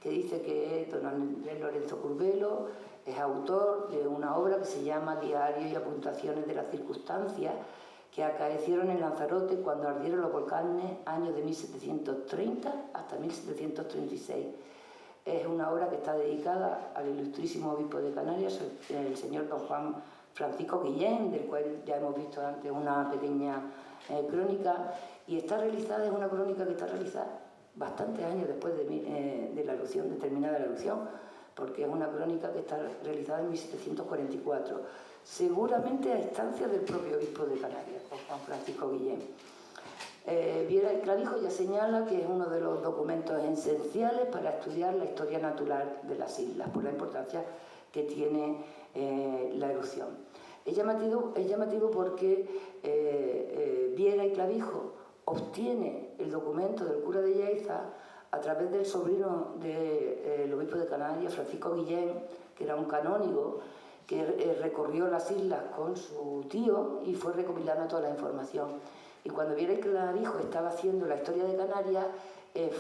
que dice que don Andrés Lorenzo Curbelo es autor de una obra que se llama Diario y apuntaciones de las circunstancias que acaecieron en Lanzarote cuando ardieron los volcanes años de 1730 hasta 1736. Es una obra que está dedicada al ilustrísimo obispo de Canarias, el señor don Juan Francisco Guillén, del cual ya hemos visto antes una pequeña crónica, y es una crónica que está realizada bastantes años después de la erupción, de terminada la erupción, porque es una crónica que está realizada en 1744, seguramente a instancias del propio obispo de Canarias, Juan Francisco Guillén. Viera y Clavijo ya señala que es uno de los documentos esenciales para estudiar la historia natural de las islas, por la importancia que tiene la erupción. Es llamativo porque Viera y Clavijo obtiene el documento del cura de Yaiza a través del sobrino del obispo de Canarias, Francisco Guillén, que era un canónigo que recorrió las islas con su tío y fue recopilando toda la información. Y cuando Viera y Clavijo estaba haciendo la historia de Canarias,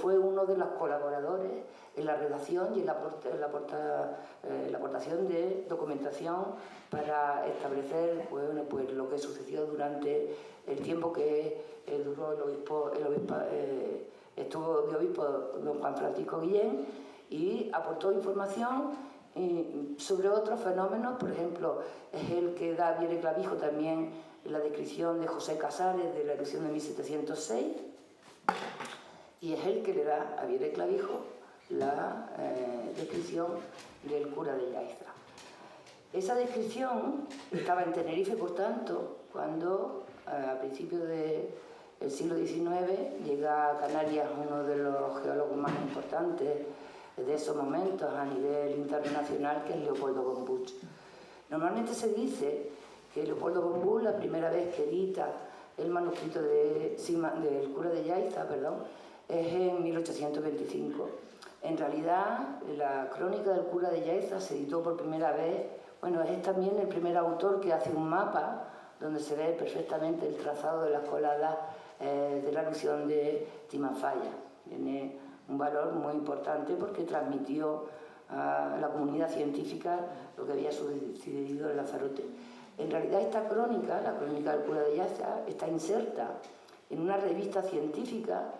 fue uno de los colaboradores en la redacción y en la aportación de documentación para establecer pues lo que sucedió durante el tiempo que duró estuvo de obispo don Juan Francisco Guillén, y aportó información sobre otros fenómenos. Por ejemplo, es el que da Viera y Clavijo también la descripción de José Casares de la erupción de 1706, y es el que le da a Viera y Clavijo la descripción del cura de Yaiza. Esa descripción estaba en Tenerife, por tanto, cuando a principios del siglo XIX llega a Canarias uno de los geólogos más importantes de esos momentos a nivel internacional, que es Leopoldo Gombuch. Normalmente se dice que Leopoldo Gombuch, la primera vez que edita el manuscrito del cura de Yaiza, es en 1825. En realidad, la crónica del cura de Yaiza se editó por primera vez, es también el primer autor que hace un mapa donde se ve perfectamente el trazado de las coladas de la erupción de Timanfaya. Tiene un valor muy importante porque transmitió a la comunidad científica lo que había sucedido en Lanzarote. En realidad esta crónica, la crónica del cura de Yaiza, está inserta en una revista científica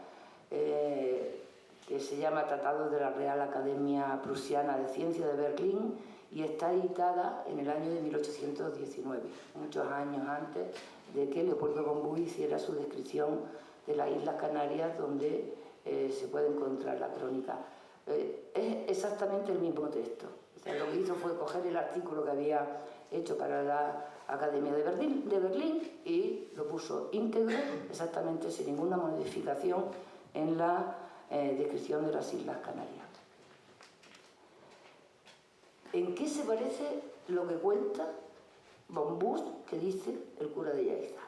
que se llama Tratado de la Real Academia Prusiana de Ciencias de Berlín, y está editada en el año de 1819, muchos años antes de que Leopoldo Gombuch hiciera su descripción de las Islas Canarias, donde se puede encontrar la crónica. Es exactamente el mismo texto. O sea, lo que hizo fue coger el artículo que había hecho para la Academia de Berlín y lo puso íntegro, exactamente sin ninguna modificación, en la descripción de las Islas Canarias. ¿En qué se parece lo que cuenta Bombús que dice el cura de Yaiza.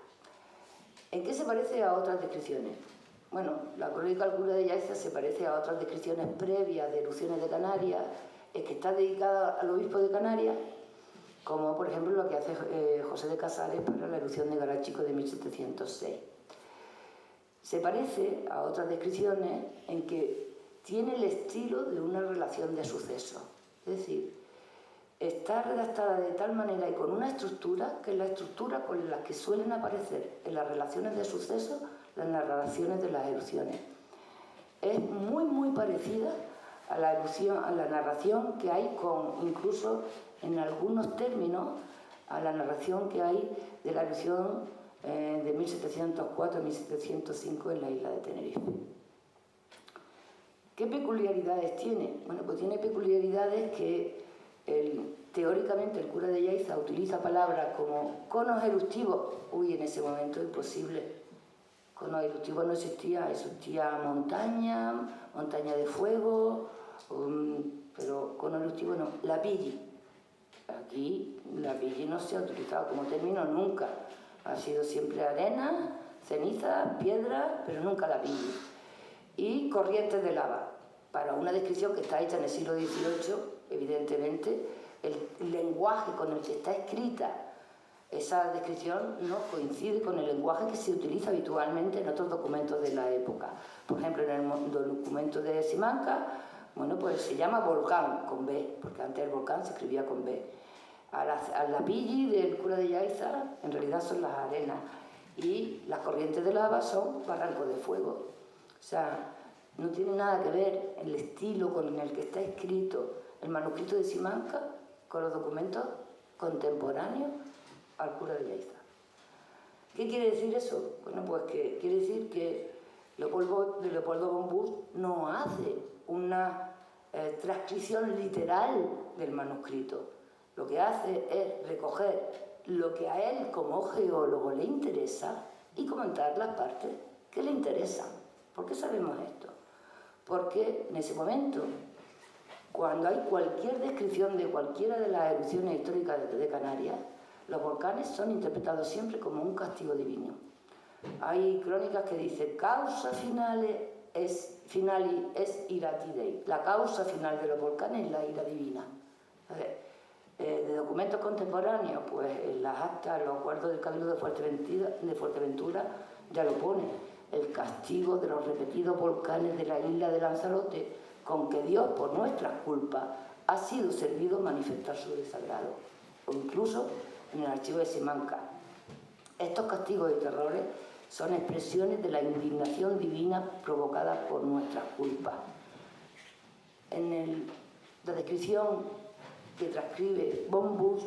¿En qué se parece a otras descripciones? Bueno, la crónica del cura de Yaiza se parece a otras descripciones previas de erupciones de Canarias, es que está dedicada al obispo de Canarias, como por ejemplo lo que hace José de Casares para la erupción de Garachico de 1706. Se parece a otras descripciones en que tiene el estilo de una relación de sucesos, es decir, está redactada de tal manera y con una estructura que es la estructura con la que suelen aparecer en las relaciones de sucesos las narraciones de las erupciones. Es muy parecida a la narración que hay incluso en algunos términos, a la narración que hay de la erupción de 1704-1705 en la isla de Tenerife. ¿Qué peculiaridades tiene? Bueno, pues tiene peculiaridades que teóricamente el cura de Yaiza utiliza palabras como conos eruptivos. Uy, en ese momento imposible. Conos eruptivos no existía montaña de fuego, pero conos eruptivos no. Lapilli. Aquí lapilli no se ha utilizado como término nunca. Ha sido siempre arena, ceniza, piedra, pero nunca lapilli. Y corrientes de lava. Para una descripción que está hecha en el siglo XVIII, evidentemente, el lenguaje con el que está escrita esa descripción no coincide con el lenguaje que se utiliza habitualmente en otros documentos de la época. Por ejemplo, en el documento de Simancas, bueno, pues se llama volcán, con B, porque antes el volcán se escribía con B. Al lapilli del cura de Yaiza, en realidad son las arenas, y las corrientes de lava son barrancos de fuego. O sea, no tiene nada que ver el estilo con el que está escrito el manuscrito de Simancas con los documentos contemporáneos al cura de Yaiza. ¿Qué quiere decir eso? Bueno, pues que quiere decir que Leopoldo Bombús no hace una transcripción literal del manuscrito. Lo que hace es recoger lo que a él como geólogo le interesa y comentar las partes que le interesan. ¿Por qué sabemos esto? Porque en ese momento, cuando hay cualquier descripción de cualquiera de las erupciones históricas de Canarias, los volcanes son interpretados siempre como un castigo divino. Hay crónicas que dicen causa finale finali es irati Dei. La causa final de los volcanes es la ira divina. De documentos contemporáneos, pues en las actas, los acuerdos del Cabildo de Fuerteventura ya lo pone. El castigo de los repetidos volcanes de la isla de Lanzarote, con que Dios, por nuestras culpas, ha sido servido a manifestar su desagrado. O incluso en el archivo de Simancas. Estos castigos y terrores son expresiones de la indignación divina provocada por nuestras culpas. En la descripción que transcribe Bombús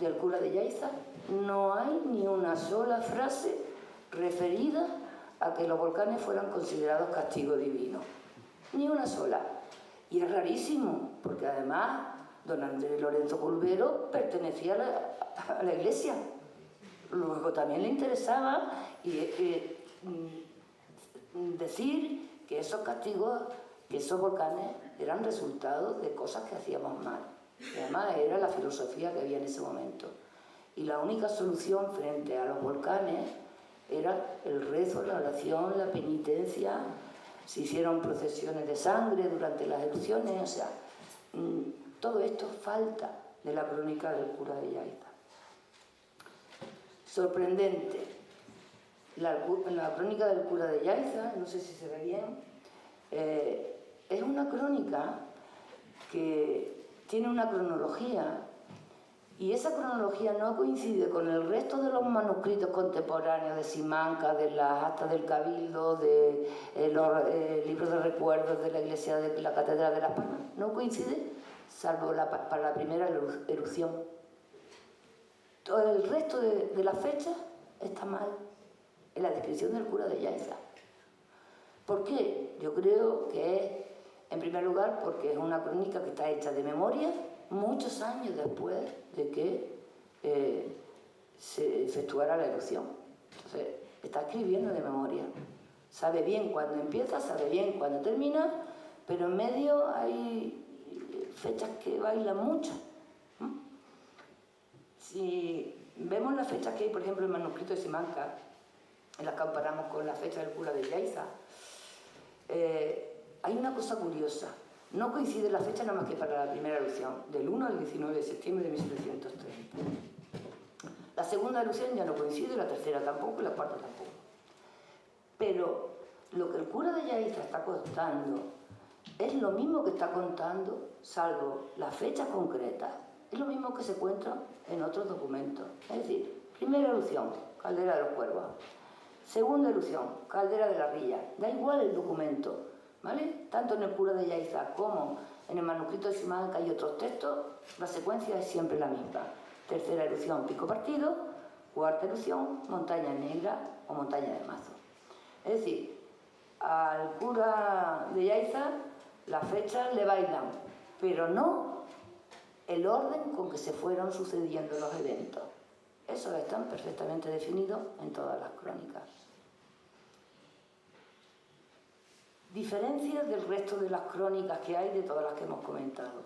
del cura de Yaiza, no hay ni una sola frase referida a que los volcanes fueran considerados castigo divino. Ni una sola. Y es rarísimo, porque además don Andrés Lorenzo Culvero pertenecía a la Iglesia. Luego también le interesaba decir que esos castigos, que esos volcanes eran resultado de cosas que hacíamos mal. Y además era la filosofía que había en ese momento. Y la única solución frente a los volcanes era el rezo, la oración, la penitencia. Se hicieron procesiones de sangre durante las erupciones, o sea, todo esto falta de la crónica del cura de Yaiza. Sorprendente. La crónica del cura de Yaiza, no sé si se ve bien, es una crónica que tiene una cronología y esa cronología no coincide con el resto de los manuscritos contemporáneos de Simancas, de las actas del Cabildo, de los libros de recuerdos de la iglesia de la Catedral de Las Palmas. No coincide, salvo para la primera erupción. Todo el resto de las fechas está mal en la descripción del cura de Yaiza. ¿Por qué? Yo creo que es, en primer lugar, porque es una crónica que está hecha de memoria muchos años después de que se efectuara la erupción. Entonces, está escribiendo de memoria. Sabe bien cuándo empieza, sabe bien cuándo termina, pero en medio hay fechas que bailan mucho. Si vemos las fechas que hay, por ejemplo, en el manuscrito de Simancas, en las que comparamos con la fecha del cura de Yaiza, hay una cosa curiosa. No coincide la fecha nada más que para la primera erupción, del 1 al 19 de septiembre de 1730. La segunda erupción ya no coincide, la tercera tampoco y la cuarta tampoco. Pero lo que el cura de Yaiza está contando es lo mismo que está contando, salvo las fechas concretas, es lo mismo que se encuentra en otros documentos. Es decir, primera erupción, Caldera de los Cuervos. Segunda erupción, Caldera de la Rilla. Da igual el documento, ¿vale? Tanto en el cura de Yaiza como en el manuscrito de Simancas y otros textos, la secuencia es siempre la misma. Tercera erupción, Pico Partido. Cuarta erupción, Montaña Negra o Montaña de Mazo. Es decir, al cura de Yaiza las fechas le bailan, pero no el orden con que se fueron sucediendo los eventos. Esos están perfectamente definidos en todas las crónicas. Diferencias del resto de las crónicas que hay, de todas las que hemos comentado.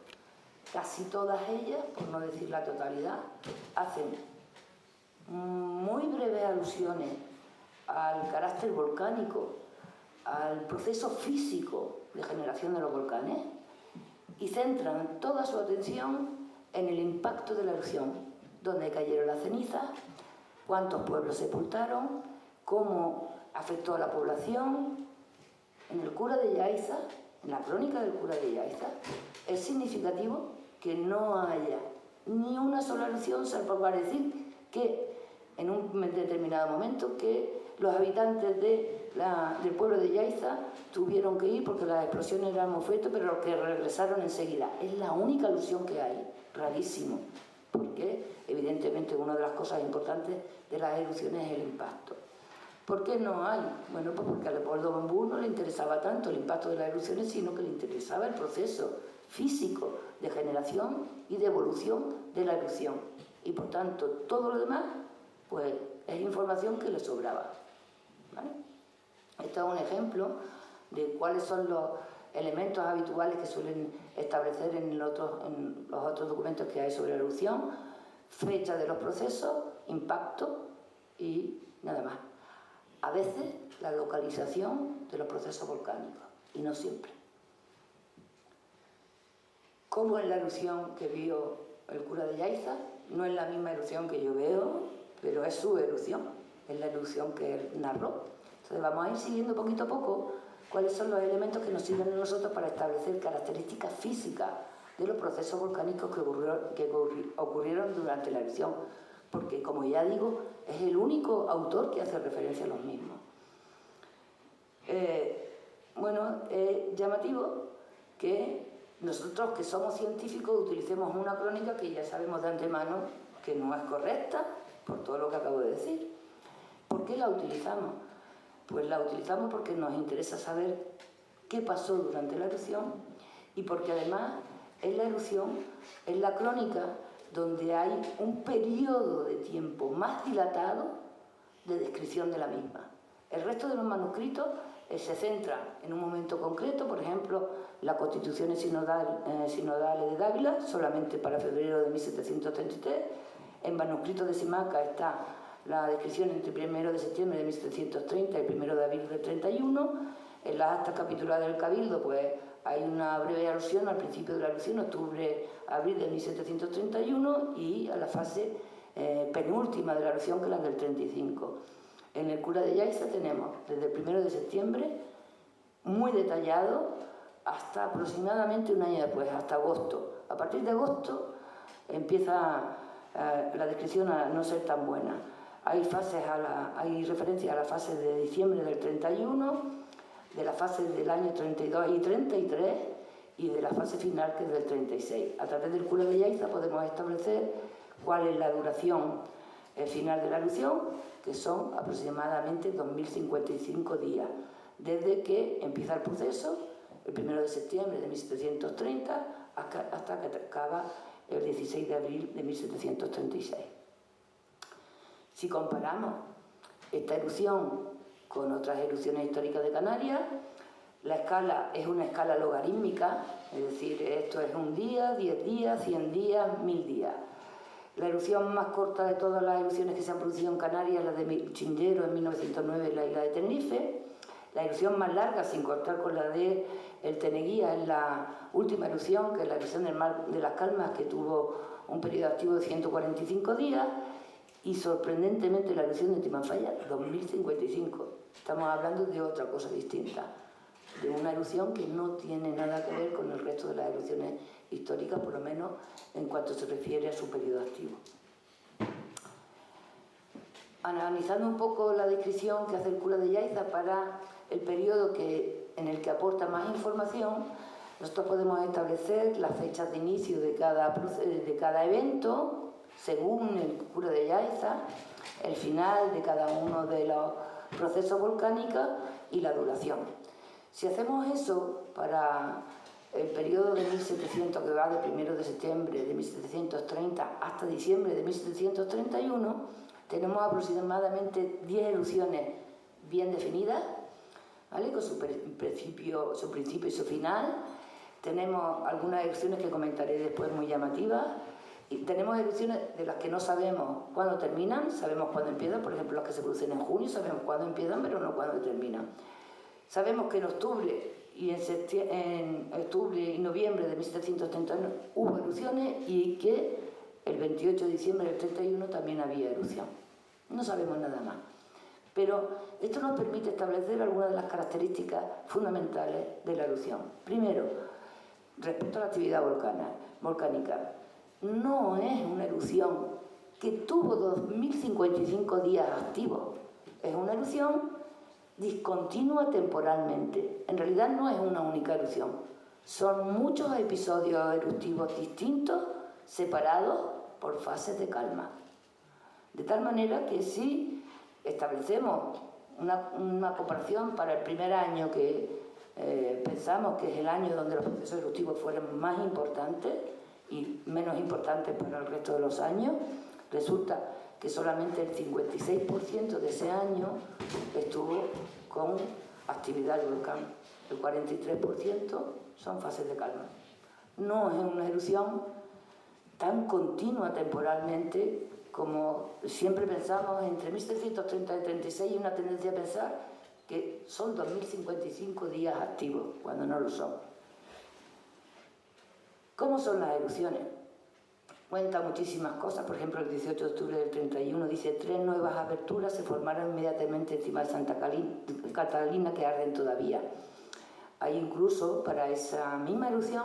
Casi todas ellas, por no decir la totalidad, hacen muy breves alusiones al carácter volcánico, al proceso físico de generación de los volcanes y centran toda su atención en el impacto de la erupción, dónde cayeron las cenizas, cuántos pueblos sepultaron, cómo afectó a la población. En el cura de Yaiza, en la crónica del cura de Yaiza, es significativo que no haya ni una sola erupción, salvo para decir que en un determinado momento que los habitantes del pueblo de Yaiza tuvieron que ir porque las explosiones eran muy fuertes, pero los que regresaron enseguida. Es la única alusión que hay, rarísimo, porque evidentemente una de las cosas importantes de las erupciones es el impacto. ¿Por qué no hay? Bueno, pues porque a Leopoldo Bambú no le interesaba tanto el impacto de las erupciones, sino que le interesaba el proceso físico de generación y de evolución de la erupción. Y por tanto, todo lo demás, pues es información que le sobraba. ¿Vale? Este es un ejemplo de cuáles son los elementos habituales que suelen establecer en los otros documentos que hay sobre la erupción: fecha de los procesos, impacto y nada más. A veces la localización de los procesos volcánicos, y no siempre. Como en la erupción que vio el cura de Yaiza, no es la misma erupción que yo veo, pero es su erupción, es la erupción que él narró. Entonces vamos a ir siguiendo poquito a poco cuáles son los elementos que nos sirven a nosotros para establecer características físicas de los procesos volcánicos que ocurrieron durante la erupción, porque, como ya digo, es el único autor que hace referencia a los mismos. Bueno, es llamativo que nosotros, que somos científicos, utilicemos una crónica que ya sabemos de antemano que no es correcta, por todo lo que acabo de decir. ¿Por qué la utilizamos? Pues la utilizamos porque nos interesa saber qué pasó durante la erupción y porque además en la erupción, en la crónica, donde hay un periodo de tiempo más dilatado de descripción de la misma. El resto de los manuscritos se centran en un momento concreto, por ejemplo, las constituciones sinodales de Dávila, solamente para febrero de 1733. En manuscritos de Simancas está la descripción entre 1 de septiembre de 1730 y 1 de abril del 31. En las actas capituladas del Cabildo, pues hay una breve alusión al principio de la erupción, octubre-abril de 1731, y a la fase penúltima de la erupción, que es la del 35. En el cura de Yaiza tenemos desde el 1 de septiembre, muy detallado, hasta aproximadamente un año después, hasta agosto. A partir de agosto empieza la descripción a no ser tan buena. Hay referencias a la fase de diciembre del 31, de la fase del año 32 y 33 y de la fase final, que es del 36. A través del cura de Yaiza podemos establecer cuál es la duración final de la erupción, que son aproximadamente 2055 días, desde que empieza el proceso, el 1 de septiembre de 1730, hasta que acaba el 16 de abril de 1736. Si comparamos esta erupción con otras erupciones históricas de Canarias, la escala es una escala logarítmica, es decir, esto es un día, 10 días, 100 días, 1000 días. La erupción más corta de todas las erupciones que se han producido en Canarias es la de Chingero en 1909 en la isla de Tenerife. La erupción más larga, sin contar con la de el Teneguía, es la última erupción, que es la erupción del Mar de las Calmas, que tuvo un periodo activo de 145 días. Y sorprendentemente la erupción de Timanfaya, 2055. Estamos hablando de otra cosa distinta, de una erupción que no tiene nada que ver con el resto de las erupciones históricas, por lo menos en cuanto se refiere a su periodo activo. Analizando un poco la descripción que hace el cura de Yaiza para el periodo en el que aporta más información, nosotros podemos establecer las fechas de inicio de cada evento, según el cura de Yaiza, el final de cada uno de los procesos volcánicos y la duración. Si hacemos eso para el periodo de 1700, que va de 1 de septiembre de 1730 hasta diciembre de 1731, tenemos aproximadamente 10 erupciones bien definidas, ¿vale? Con su principio y su final. Tenemos algunas erupciones que comentaré después muy llamativas. Y tenemos erupciones de las que no sabemos cuándo terminan, sabemos cuándo empiezan, por ejemplo las que se producen en junio, sabemos cuándo empiezan, pero no cuándo terminan. Sabemos que en octubre y octubre y noviembre de 1731 hubo erupciones y que el 28 de diciembre del 31 también había erupción. No sabemos nada más. Pero esto nos permite establecer algunas de las características fundamentales de la erupción. Primero, respecto a la actividad volcánica, no es una erupción que tuvo 2055 días activos. Es una erupción discontinua temporalmente. En realidad no es una única erupción. Son muchos episodios eruptivos distintos, separados por fases de calma. De tal manera que si establecemos una comparación para el primer año que pensamos que es el año donde los procesos eruptivos fueron más importantes y menos importantes para el resto de los años, resulta que solamente el 56% de ese año estuvo con actividad del volcán. El 43% son fases de calma. No es una erupción tan continua temporalmente como siempre pensamos entre 1730 y 36, y una tendencia a pensar que son 2055 días activos, cuando no lo son. ¿Cómo son las erupciones? Cuenta muchísimas cosas. Por ejemplo, el 18 de octubre del 31 dice: 3 nuevas aberturas se formaron inmediatamente encima de Santa Catalina que arden todavía. Hay incluso, para esa misma erupción,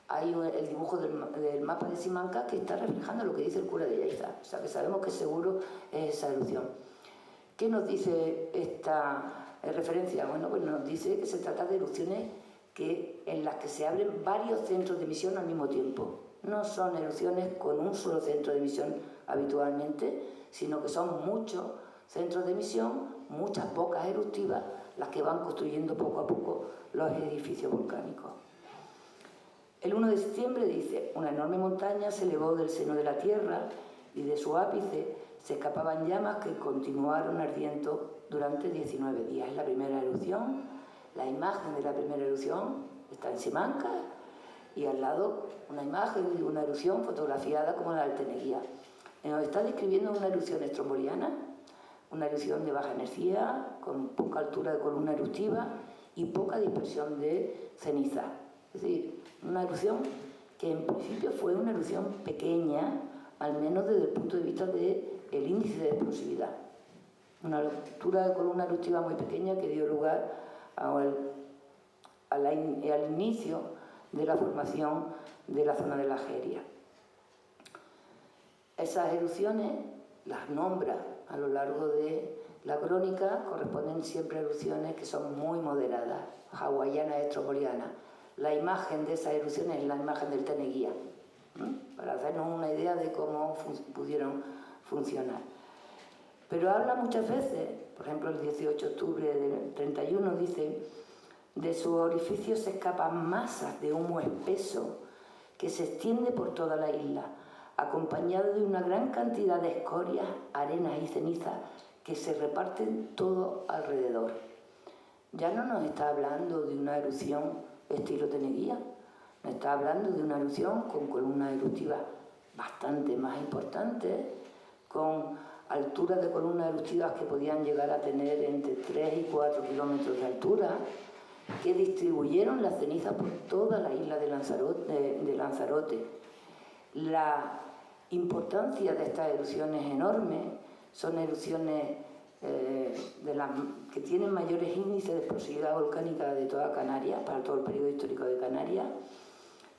hay el dibujo del mapa de Simancas que está reflejando lo que dice el cura de Yaiza. O sea, que sabemos que seguro es esa erupción. ¿Qué nos dice esta referencia? Bueno, pues nos dice que se trata de erupciones en las que se abren varios centros de emisión al mismo tiempo. No son erupciones con un solo centro de emisión habitualmente, sino que son muchos centros de emisión, muchas bocas eruptivas, las que van construyendo poco a poco los edificios volcánicos. El 1 de septiembre dice: una enorme montaña se elevó del seno de la tierra y de su ápice se escapaban llamas que continuaron ardiendo durante 19 días. Es la primera erupción. La imagen de la primera erupción está en Simancas y al lado una imagen de una erupción fotografiada como la del Teneguía. Nos está describiendo una erupción estromboliana, una erupción de baja energía, con poca altura de columna eruptiva y poca dispersión de ceniza. Es decir, una erupción que en principio fue una erupción pequeña, al menos desde el punto de vista del índice de explosividad. Una altura de columna eruptiva muy pequeña que dio lugar al inicio de la formación de la zona de la Jeria. Esas erupciones las nombra a lo largo de la crónica, corresponden siempre a erupciones que son muy moderadas, hawaianas, estrombolianas. La imagen de esas erupciones es la imagen del Teneguía, para hacernos una idea de cómo pudieron funcionar. Pero habla muchas veces, por ejemplo el 18 de octubre del 31 dice: de sus orificios se escapan masas de humo espeso que se extiende por toda la isla, acompañado de una gran cantidad de escorias, arenas y cenizas que se reparten todo alrededor. Ya no nos está hablando de una erupción estilo Teneguía, nos está hablando de una erupción con columnas eruptivas bastante más importantes, con alturas de columnas eruptivas que podían llegar a tener entre 3 y 4 kilómetros de altura, que distribuyeron las cenizas por toda la isla de Lanzarote. La importancia de estas erupciones es enorme, son erupciones que tienen mayores índices de explosividad volcánica de toda Canarias, para todo el periodo histórico de Canarias.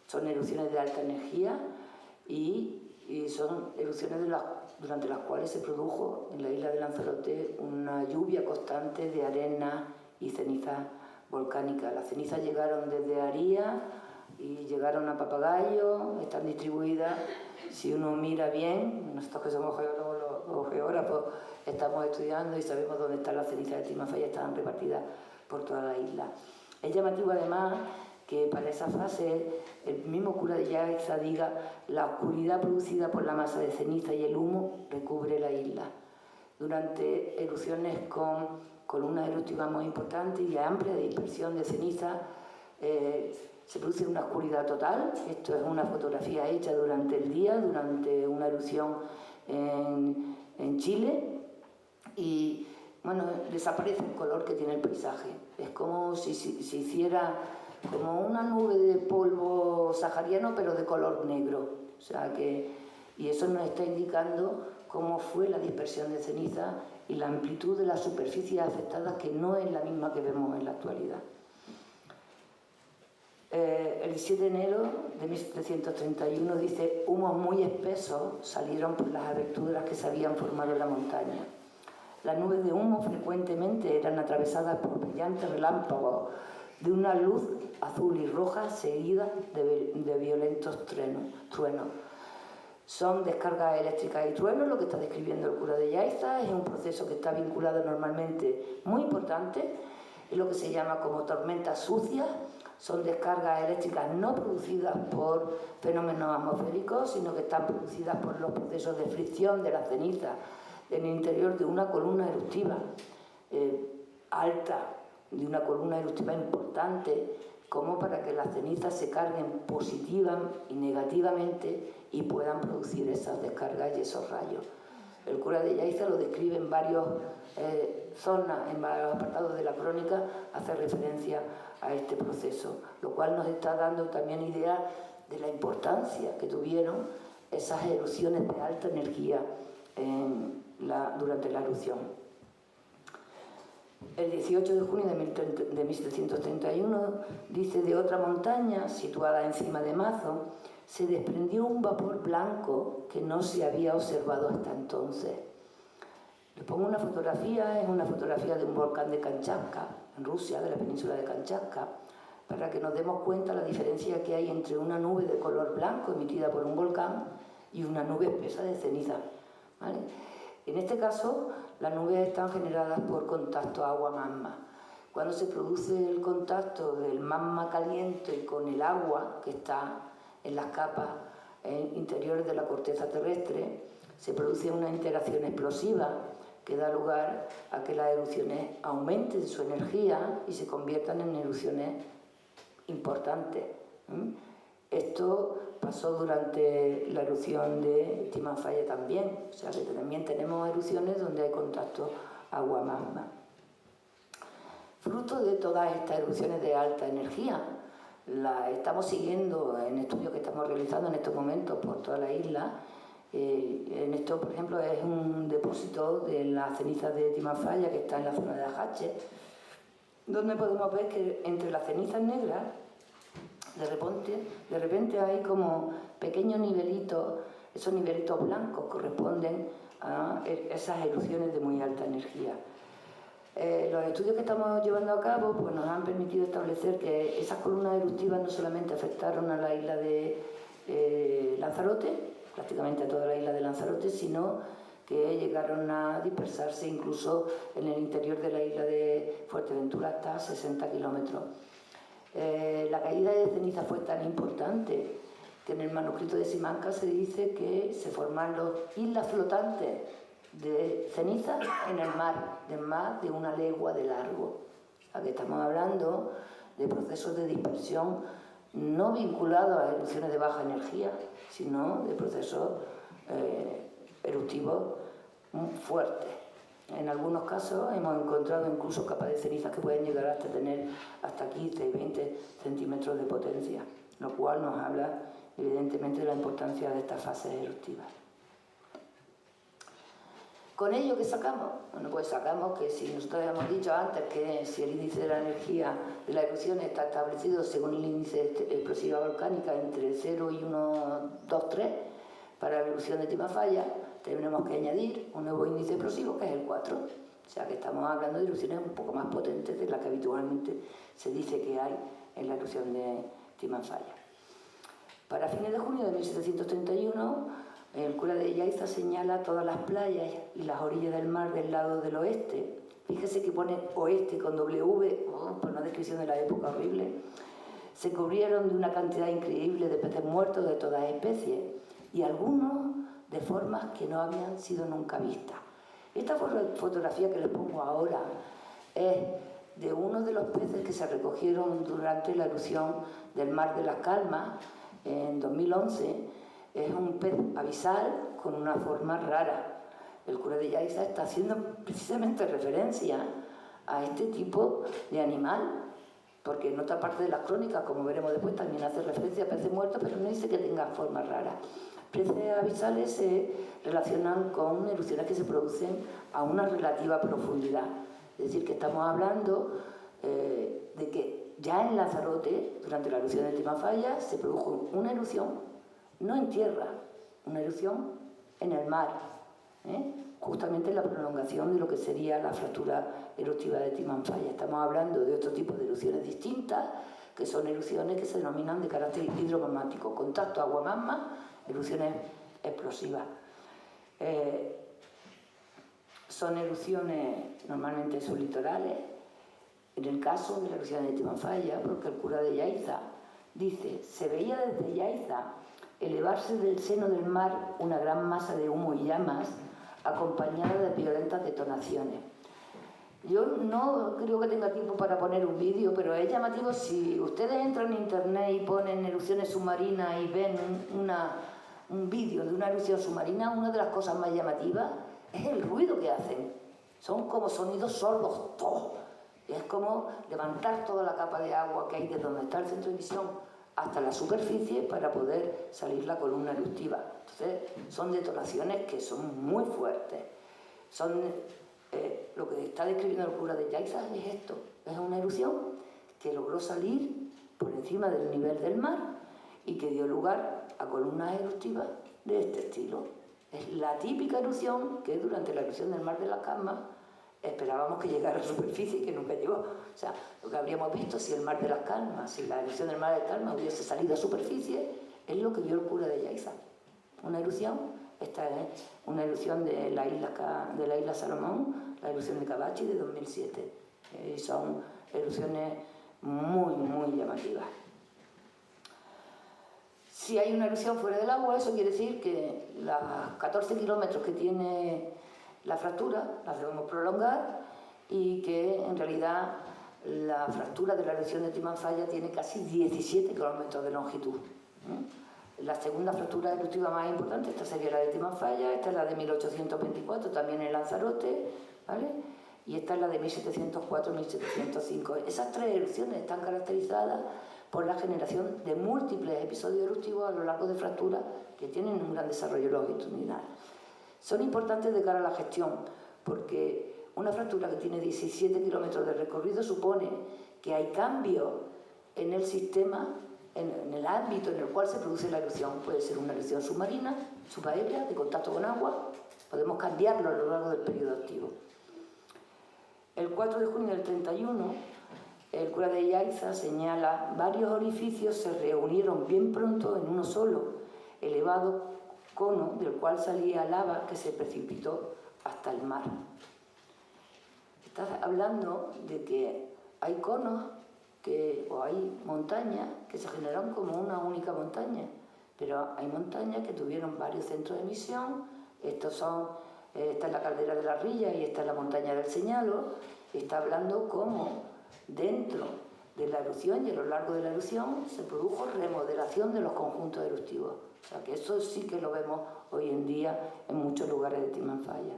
Son erupciones de alta energía y son erupciones durante las cuales se produjo en la isla de Lanzarote una lluvia constante de arena y cenizas volcánicas. Las cenizas llegaron desde Aría y llegaron a Papagayo, están distribuidas. Si uno mira bien, nosotros que somos geólogos, los geógrafos, estamos estudiando y sabemos dónde están las cenizas de Timafaya, están repartidas por toda la isla. Es llamativo además que para esa fase el mismo cura de Yaiza diga: la oscuridad producida por la masa de ceniza y el humo recubre la isla. Durante erupciones con columnas eruptivas muy importantes y amplia dispersión de ceniza, se produce una oscuridad total. Esto es una fotografía hecha durante el día, durante una erupción en Chile, y bueno, desaparece el color que tiene el paisaje. Es como si se hiciera como una nube de polvo sahariano, pero de color negro. O sea y eso nos está indicando cómo fue la dispersión de ceniza y la amplitud de las superficies afectadas, que no es la misma que vemos en la actualidad. El 17 de enero de 1731 dice: humos muy espesos salieron por las aberturas que se habían formado en la montaña. Las nubes de humo frecuentemente eran atravesadas por brillantes relámpagos de una luz azul y roja seguida de violentos truenos. Son descargas eléctricas y truenos, lo que está describiendo el cura de Yaiza. Es un proceso que está vinculado normalmente, muy importante, en lo que se llama como tormentas sucias. Son descargas eléctricas no producidas por fenómenos atmosféricos, sino que están producidas por los procesos de fricción de la ceniza en el interior de una columna eruptiva alta, de una columna eruptiva importante, como para que las cenizas se carguen positiva y negativamente y puedan producir esas descargas y esos rayos. El cura de Yaiza lo describe en varias zonas, en varios apartados de la crónica, hace referencia a este proceso, lo cual nos está dando también idea de la importancia que tuvieron esas erupciones de alta energía durante la erupción. El 18 de junio de 1731 dice: de otra montaña, situada encima de Mazo, se desprendió un vapor blanco que no se había observado hasta entonces. Les pongo una fotografía, es una fotografía de un volcán de Kamchatka, en Rusia, de la península de Kamchatka, para que nos demos cuenta la diferencia que hay entre una nube de color blanco emitida por un volcán y una nube espesa de ceniza, ¿vale? En este caso, las nubes están generadas por contacto agua-magma. Cuando se produce el contacto del magma caliente con el agua que está en las capas interiores de la corteza terrestre, se produce una interacción explosiva que da lugar a que las erupciones aumenten su energía y se conviertan en erupciones importantes. Esto pasó durante la erupción de Timafaya también, o sea que también tenemos erupciones donde hay contacto agua-magma. Fruto de todas estas erupciones de alta energía, la estamos siguiendo en estudios que estamos realizando en estos momentos por toda la isla. En esto, por ejemplo, es un depósito de las cenizas de Timafaya que está en la zona de Ajache, donde podemos ver que entre las cenizas negras de repente hay como pequeños nivelitos. Esos nivelitos blancos corresponden a esas erupciones de muy alta energía. Los estudios que estamos llevando a cabo pues, nos han permitido establecer que esas columnas eruptivas no solamente afectaron a la isla de Lanzarote, prácticamente a toda la isla de Lanzarote, sino que llegaron a dispersarse incluso en el interior de la isla de Fuerteventura hasta 60 kilómetros. La caída de ceniza fue tan importante que en el manuscrito de Simancas se dice que se formaron islas flotantes de ceniza en el mar, de más de 1 legua de largo. O sea, que estamos hablando de procesos de dispersión no vinculados a erupciones de baja energía, sino de procesos eruptivos fuertes. En algunos casos hemos encontrado incluso capas de cenizas que pueden llegar hasta tener hasta 15 y 20 centímetros de potencia, lo cual nos habla evidentemente de la importancia de estas fases eruptivas. ¿Con ello qué sacamos? Bueno, pues sacamos que si nosotros hemos dicho antes que si el índice de la energía de la erupción está establecido según el índice de explosiva volcánica entre 0 y 1, 2, 3, para la erupción de Timafalla tenemos que añadir un nuevo índice explosivo que es el 4. O sea que estamos hablando de erupciones un poco más potentes de las que habitualmente se dice que hay en la erupción de Timafalla. Para fines de junio de 1731, el cura de Yaiza señala todas las playas y las orillas del mar del lado del oeste. Fíjese que pone oeste con W, por una descripción de la época horrible. Se cubrieron de una cantidad increíble de peces muertos de todas especies y algunos de formas que no habían sido nunca vistas. Esta fotografía que les pongo ahora es de uno de los peces que se recogieron durante la erupción del Mar de las Calmas en 2011. Es un pez abisal con una forma rara. El cura de Yaiza está haciendo precisamente referencia a este tipo de animal, porque en otra parte de las crónicas, como veremos después, también hace referencia a peces muertos, pero no dice que tengan forma rara. Peces abisales se relacionan con erupciones que se producen a una relativa profundidad. Es decir, que estamos hablando de que ya en Lanzarote, durante la erupción de Timafalla, se produjo una erupción, no en tierra, una erupción en el mar, justamente la prolongación de lo que sería la fractura eruptiva de Timafalla. Estamos hablando de otro tipo de erupciones distintas, que son erupciones que se denominan de carácter hidromagmático, contacto agua-magma, erupciones explosivas. Son erupciones normalmente sublitorales. En el caso de la erupción de Timafalla, porque el cura de Yaiza dice, se veía desde Yaiza elevarse del seno del mar una gran masa de humo y llamas acompañada de violentas detonaciones. Yo no creo que tenga tiempo para poner un vídeo, pero es llamativo. Si ustedes entran en internet y ponen erupciones submarinas y ven un vídeo de una erupción submarina, una de las cosas más llamativas es el ruido que hacen. Son como sonidos sordos. ¡Oh! Es como levantar toda la capa de agua que hay desde donde está el centro de emisión hasta la superficie para poder salir la columna eruptiva. Entonces, son detonaciones que son muy fuertes. Lo que está describiendo el cura de Yaiza es esto. Es una erupción que logró salir por encima del nivel del mar y que dio lugar a columnas eruptivas de este estilo. Es la típica erupción que durante la erupción del Mar de las Calmas esperábamos que llegara a la superficie y que nunca llegó. O sea, lo que habríamos visto si el Mar de las Calmas, si la erupción del Mar de las Calmas hubiese salido a superficie, es lo que vio el cura de Yaiza. Una erupción, esta es una erupción de la isla Salomón, la erupción de Cabachi de 2007. Son erupciones muy, muy llamativas. Si hay una erupción fuera del agua, eso quiere decir que los 14 kilómetros que tiene la fractura las debemos prolongar y que en realidad la fractura de la erupción de Timafalla tiene casi 17 kilómetros de longitud. La segunda fractura eruptiva más importante, esta sería la de Timafalla, esta es la de 1824, también en Lanzarote, ¿vale? Y esta es la de 1704-1705. Esas tres erupciones están caracterizadas por la generación de múltiples episodios eruptivos a lo largo de fracturas que tienen un gran desarrollo longitudinal. Son importantes de cara a la gestión, porque una fractura que tiene 17 kilómetros de recorrido supone que hay cambios en el sistema, en el ámbito en el cual se produce la erupción. Puede ser una erupción submarina, subaérea, de contacto con agua, podemos cambiarlo a lo largo del periodo activo. El 4 de junio del 31, el cura de Yaiza señala, varios orificios se reunieron bien pronto en uno solo, elevado cono del cual salía lava que se precipitó hasta el mar. Estás hablando de que hay conos o hay montañas que se generaron como una única montaña, pero hay montañas que tuvieron varios centros de emisión. Esta es la caldera de la Rilla y esta es la montaña del Señalo. Está hablando como dentro de la erupción, y a lo largo de la erupción se produjo remodelación de los conjuntos eruptivos. O sea que eso sí que lo vemos hoy en día en muchos lugares de Timanfaya.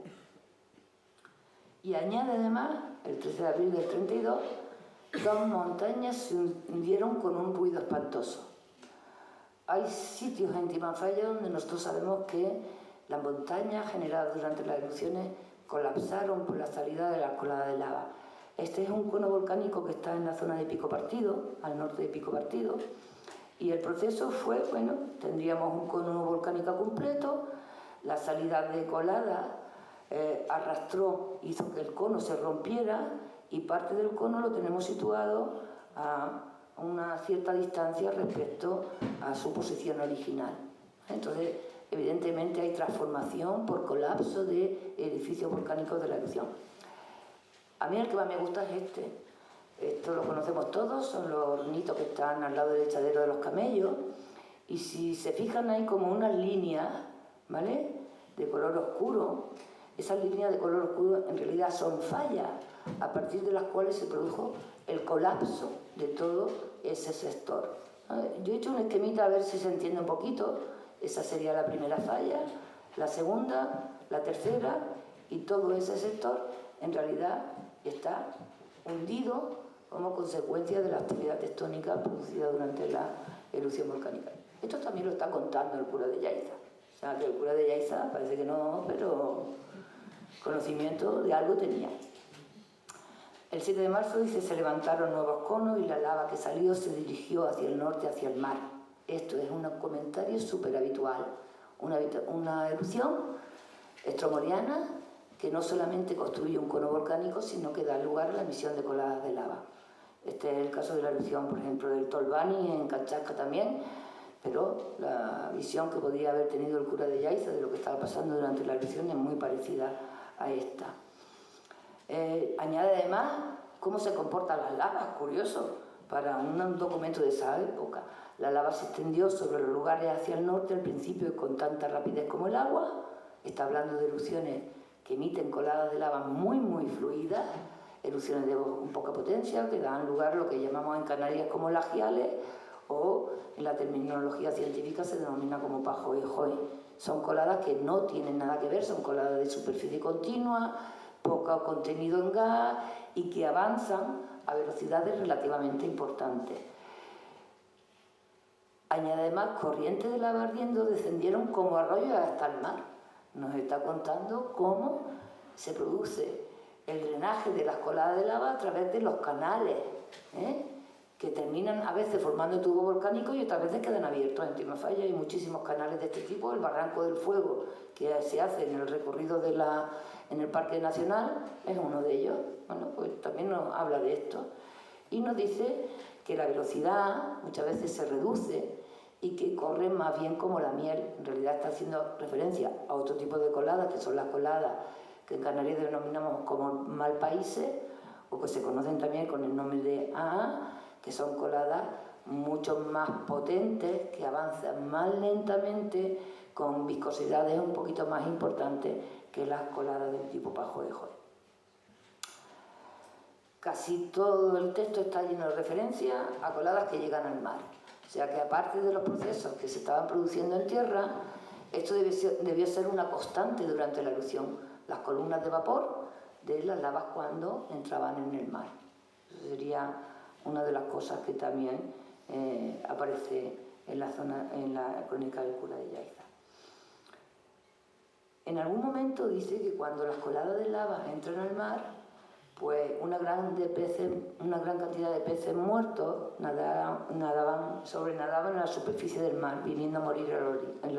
Y añade además, el 13 de abril del 32, 2 montañas se hundieron con un ruido espantoso. Hay sitios en Timanfaya donde nosotros sabemos que las montañas generadas durante las erupciones colapsaron por la salida de la colada de lava. Este es un cono volcánico que está en la zona de Pico Partido, al norte de Pico Partido, y el proceso fue, bueno, tendríamos un cono volcánico completo, la salida de colada arrastró, hizo que el cono se rompiera, y parte del cono lo tenemos situado a una cierta distancia respecto a su posición original. Entonces, evidentemente hay transformación por colapso de edificios volcánicos de la erupción. A mí el que más me gusta es este. Esto lo conocemos todos, son los hornitos que están al lado del echadero de los camellos, y si se fijan hay como unas líneas, ¿vale?, de color oscuro. Esas líneas de color oscuro en realidad son fallas, a partir de las cuales se produjo el colapso de todo ese sector. Yo he hecho un esquemita a ver si se entiende un poquito. Esa sería la primera falla, la segunda, la tercera, y todo ese sector en realidad está hundido como consecuencia de la actividad tectónica producida durante la erupción volcánica. Esto también lo está contando el cura de Yaiza. O sea, que el cura de Yaiza parece que no, pero conocimiento de algo tenía. El 7 de marzo dice, se levantaron nuevos conos y la lava que salió se dirigió hacia el norte, hacia el mar. Esto es un comentario súper habitual. Una erupción estromoliana que no solamente construye un cono volcánico, sino que da lugar a la emisión de coladas de lava. Este es el caso de la erupción, por ejemplo, del Tolbani en Kamchatka también, pero la visión que podría haber tenido el cura de Yaiza de lo que estaba pasando durante la erupción es muy parecida a esta. Añade además cómo se comportan las lavas, curioso, para un documento de esa época. La lava se extendió sobre los lugares hacia el norte al principio con tanta rapidez como el agua. Está hablando de erupciones que emiten coladas de lava muy, muy fluidas, erupciones de poca potencia que dan lugar a lo que llamamos en Canarias como lagiales, o en la terminología científica se denomina como pajoy-joy. Son coladas que no tienen nada que ver, son coladas de superficie continua, poco contenido en gas y que avanzan a velocidades relativamente importantes. Añade además, corrientes de lava ardiendo descendieron como arroyos hasta el mar. Nos está contando cómo se produce el drenaje de las coladas de lava a través de los canales, que terminan a veces formando tubos volcánicos y otras veces quedan abiertos. En Timanfaya hay muchísimos canales de este tipo. El Barranco del Fuego, que se hace en el recorrido en el Parque Nacional, es uno de ellos. Bueno, pues también nos habla de esto. Y nos dice que la velocidad muchas veces se reduce y que corren más bien como la miel. En realidad está haciendo referencia a otro tipo de coladas, que son las coladas que en Canarias denominamos como malpaíses, o que se conocen también con el nombre de AA, que son coladas mucho más potentes, que avanzan más lentamente, con viscosidades un poquito más importantes que las coladas del tipo pajoy-joy. Casi todo el texto está lleno de referencias a coladas que llegan al mar. O sea que aparte de los procesos que se estaban produciendo en tierra, esto debió ser una constante durante la erupción. Las columnas de vapor de las lavas cuando entraban en el mar. Eso sería una de las cosas que también aparece en la crónica del cura de Yaiza. En algún momento dice que cuando las coladas de lava entran al mar, pues una gran cantidad de peces muertos sobrenadaban en la superficie del mar, viniendo a morir en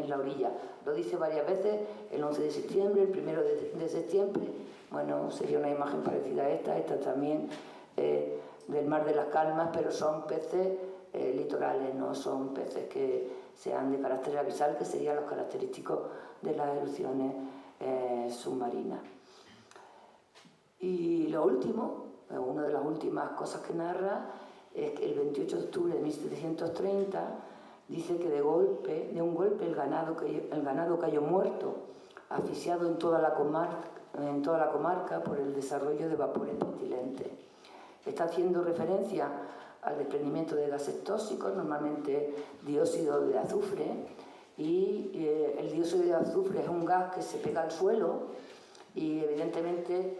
la orilla. Lo dice varias veces, el 11 de septiembre, el 1 de septiembre. Bueno, sería una imagen parecida a esta también del Mar de las Calmas, pero son peces litorales, no son peces que sean de carácter abisal, que serían los característicos de las erupciones submarinas. Y lo último, una de las últimas cosas que narra, es que el 28 de octubre de 1730 dice que de un golpe el ganado cayó muerto, asfixiado en toda la comarca por el desarrollo de vapores pestilentes. está haciendo referencia al desprendimiento de gases tóxicos, normalmente dióxido de azufre, y el dióxido de azufre es un gas que se pega al suelo y evidentemente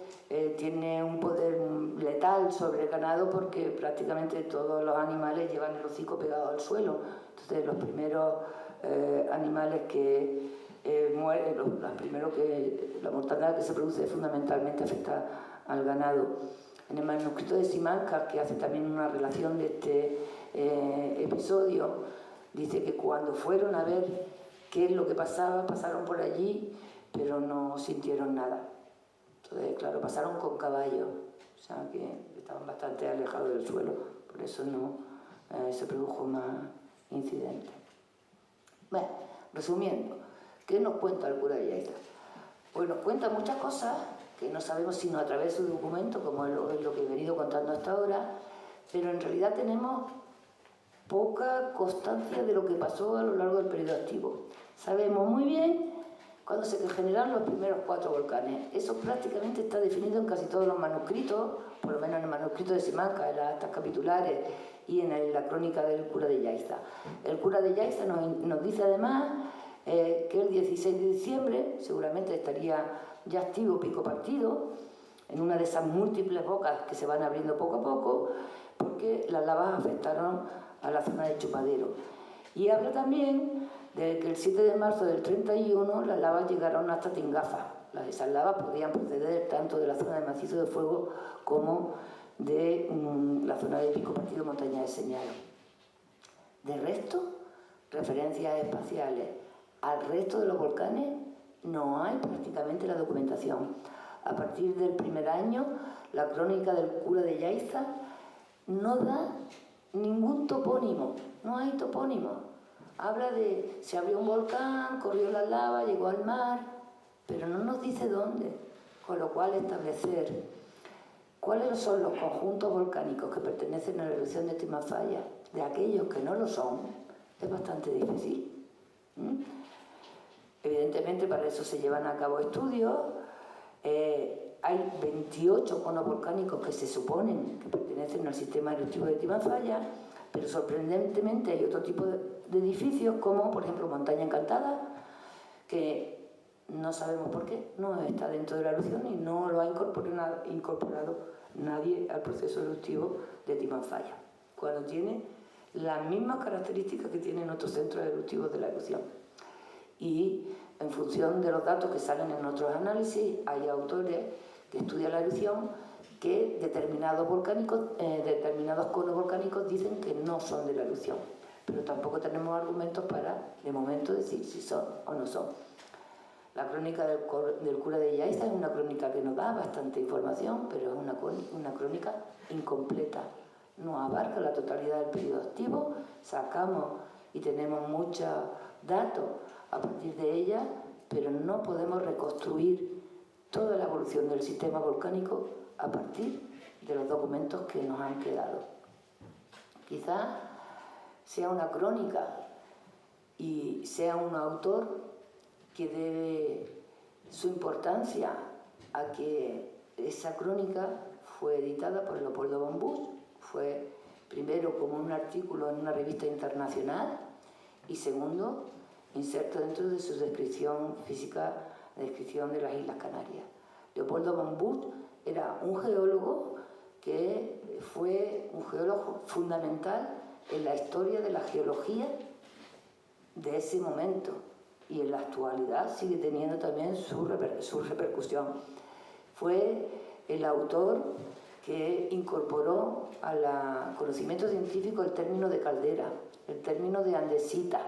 tiene un poder letal sobre el ganado porque prácticamente todos los animales llevan el hocico pegado al suelo. Entonces los primeros animales que mueren, la mortandad que se produce fundamentalmente afecta al ganado. En el manuscrito de Simancas, que hace también una relación de este episodio, dice que cuando fueron a ver qué es lo que pasaba, pasaron por allí, pero no sintieron nada. Entonces, claro, pasaron con caballos, o sea que estaban bastante alejados del suelo, por eso no se produjo más incidente. Bueno, resumiendo, ¿qué nos cuenta el cura de Yaiza? Pues nos cuenta muchas cosas que no sabemos sino a través de su documento, como es lo que he venido contando hasta ahora, pero en realidad tenemos poca constancia de lo que pasó a lo largo del periodo activo. Sabemos muy bien cuando se generaron los primeros 4 volcanes. Eso prácticamente está definido en casi todos los manuscritos, por lo menos en el manuscrito de Simancas, en las actas capitulares y en la crónica del cura de Yaiza. El cura de Yaiza nos dice además que el 16 de diciembre seguramente estaría ya activo Pico Partido, en una de esas múltiples bocas que se van abriendo poco a poco, porque las lavas afectaron a la zona de Chupadero. Y habla también de que el 7 de marzo del 31 las lavas llegaron hasta Tingafa. Esas lavas podían proceder tanto de la zona de Macizo de Fuego como de la zona de Pico Partido, Montaña de Señal. De resto, referencias espaciales al resto de los volcanes no hay prácticamente la documentación. A partir del primer año, la crónica del cura de Yaiza no da ningún topónimo, no hay topónimo. Habla de se abrió un volcán, corrió la lava, llegó al mar, pero no nos dice dónde, con lo cual establecer cuáles son los conjuntos volcánicos que pertenecen a la erupción de Timafaya, de aquellos que no lo son, es bastante difícil. Evidentemente para eso se llevan a cabo estudios. Hay 28 conos volcánicos que se suponen que pertenecen al sistema eruptivo de Timafaya, pero sorprendentemente hay otro tipo de edificios como por ejemplo Montaña Encantada, que no sabemos por qué no está dentro de la erupción y no lo ha incorporado nadie al proceso eruptivo de Timafaya, cuando tiene las mismas características que tienen otros centros eruptivos de la erupción. Y en función de los datos que salen en otros análisis, hay autores que estudian la erupción que determinados conos volcánicos dicen que no son de la erupción, pero tampoco tenemos argumentos para, de momento, decir si son o no son. La crónica del cura de Yaiza es una crónica que nos da bastante información, pero es una crónica incompleta. No abarca la totalidad del periodo activo, sacamos y tenemos muchos datos a partir de ella, pero no podemos reconstruir toda la evolución del sistema volcánico a partir de los documentos que nos han quedado. Quizás sea una crónica y sea un autor que debe su importancia a que esa crónica fue editada por Leopoldo von Buch, fue primero como un artículo en una revista internacional y segundo inserto dentro de su descripción física, la descripción de las Islas Canarias. Leopoldo von Buch era un geólogo que fue un geólogo fundamental en la historia de la geología de ese momento y en la actualidad sigue teniendo también su repercusión. Fue el autor que incorporó al conocimiento científico el término de caldera, el término de andesita,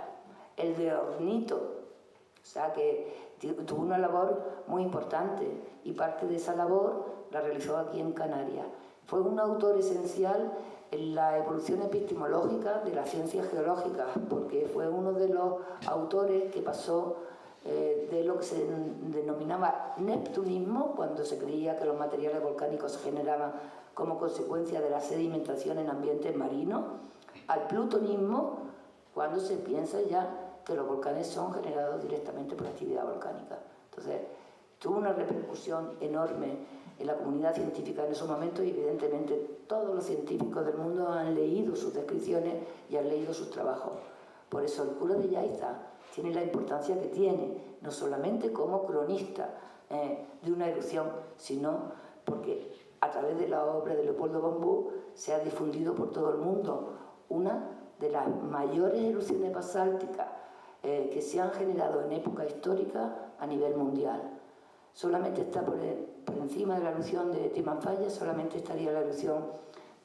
el de hornito, o sea que tuvo una labor muy importante y parte de esa labor la realizó aquí en Canarias. Fue un autor esencial en la evolución epistemológica de las ciencias geológicas, porque fue uno de los autores que pasó de lo que se denominaba neptunismo, cuando se creía que los materiales volcánicos se generaban como consecuencia de la sedimentación en ambientes marinos, al plutonismo, cuando se piensa ya que los volcanes son generados directamente por actividad volcánica. Entonces, tuvo una repercusión enorme en la comunidad científica en esos momentos, y evidentemente todos los científicos del mundo han leído sus descripciones y han leído sus trabajos. Por eso el cura de Yaiza tiene la importancia que tiene, no solamente como cronista de una erupción, sino porque a través de la obra de Leopoldo Bambú se ha difundido por todo el mundo una de las mayores erupciones basálticas que se han generado en época histórica a nivel mundial. Solamente está por encima de la erupción de Timanfaya, solamente estaría la erupción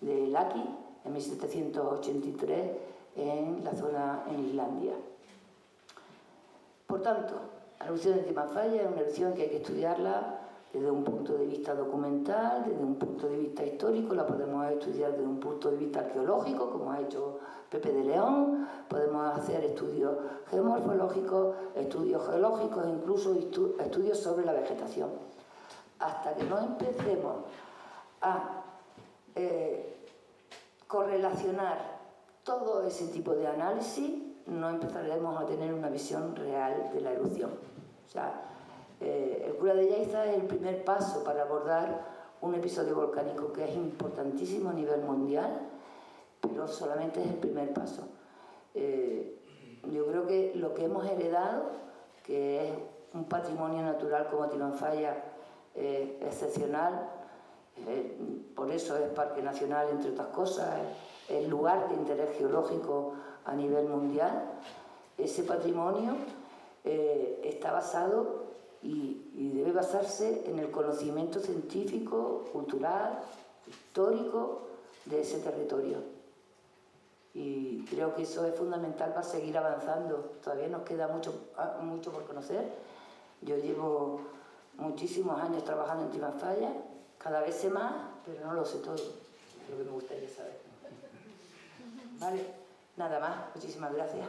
de Laki en 1783 en la zona en Islandia. Por tanto, la erupción de Timanfaya es una erupción que hay que estudiarla desde un punto de vista documental, desde un punto de vista histórico, la podemos estudiar desde un punto de vista arqueológico, como ha hecho Pepe de León, podemos hacer estudios geomorfológicos, estudios geológicos e incluso estudios sobre la vegetación. Hasta que no empecemos a correlacionar todo ese tipo de análisis, no empezaremos a tener una visión real de la erupción. O sea, el cura de Yaiza es el primer paso para abordar un episodio volcánico que es importantísimo a nivel mundial, pero solamente es el primer paso. Yo creo que lo que hemos heredado, que es un patrimonio natural como Timanfaya excepcional, por eso es parque nacional, entre otras cosas, es lugar de interés geológico a nivel mundial. Ese patrimonio está basado y debe basarse en el conocimiento científico, cultural, histórico de ese territorio. Y creo que eso es fundamental para seguir avanzando. Todavía nos queda mucho por conocer. Yo llevo muchísimos años trabajando en Timanfaya, cada vez sé más, pero no lo sé todo, es lo que me gustaría saber. Vale, nada más, muchísimas gracias.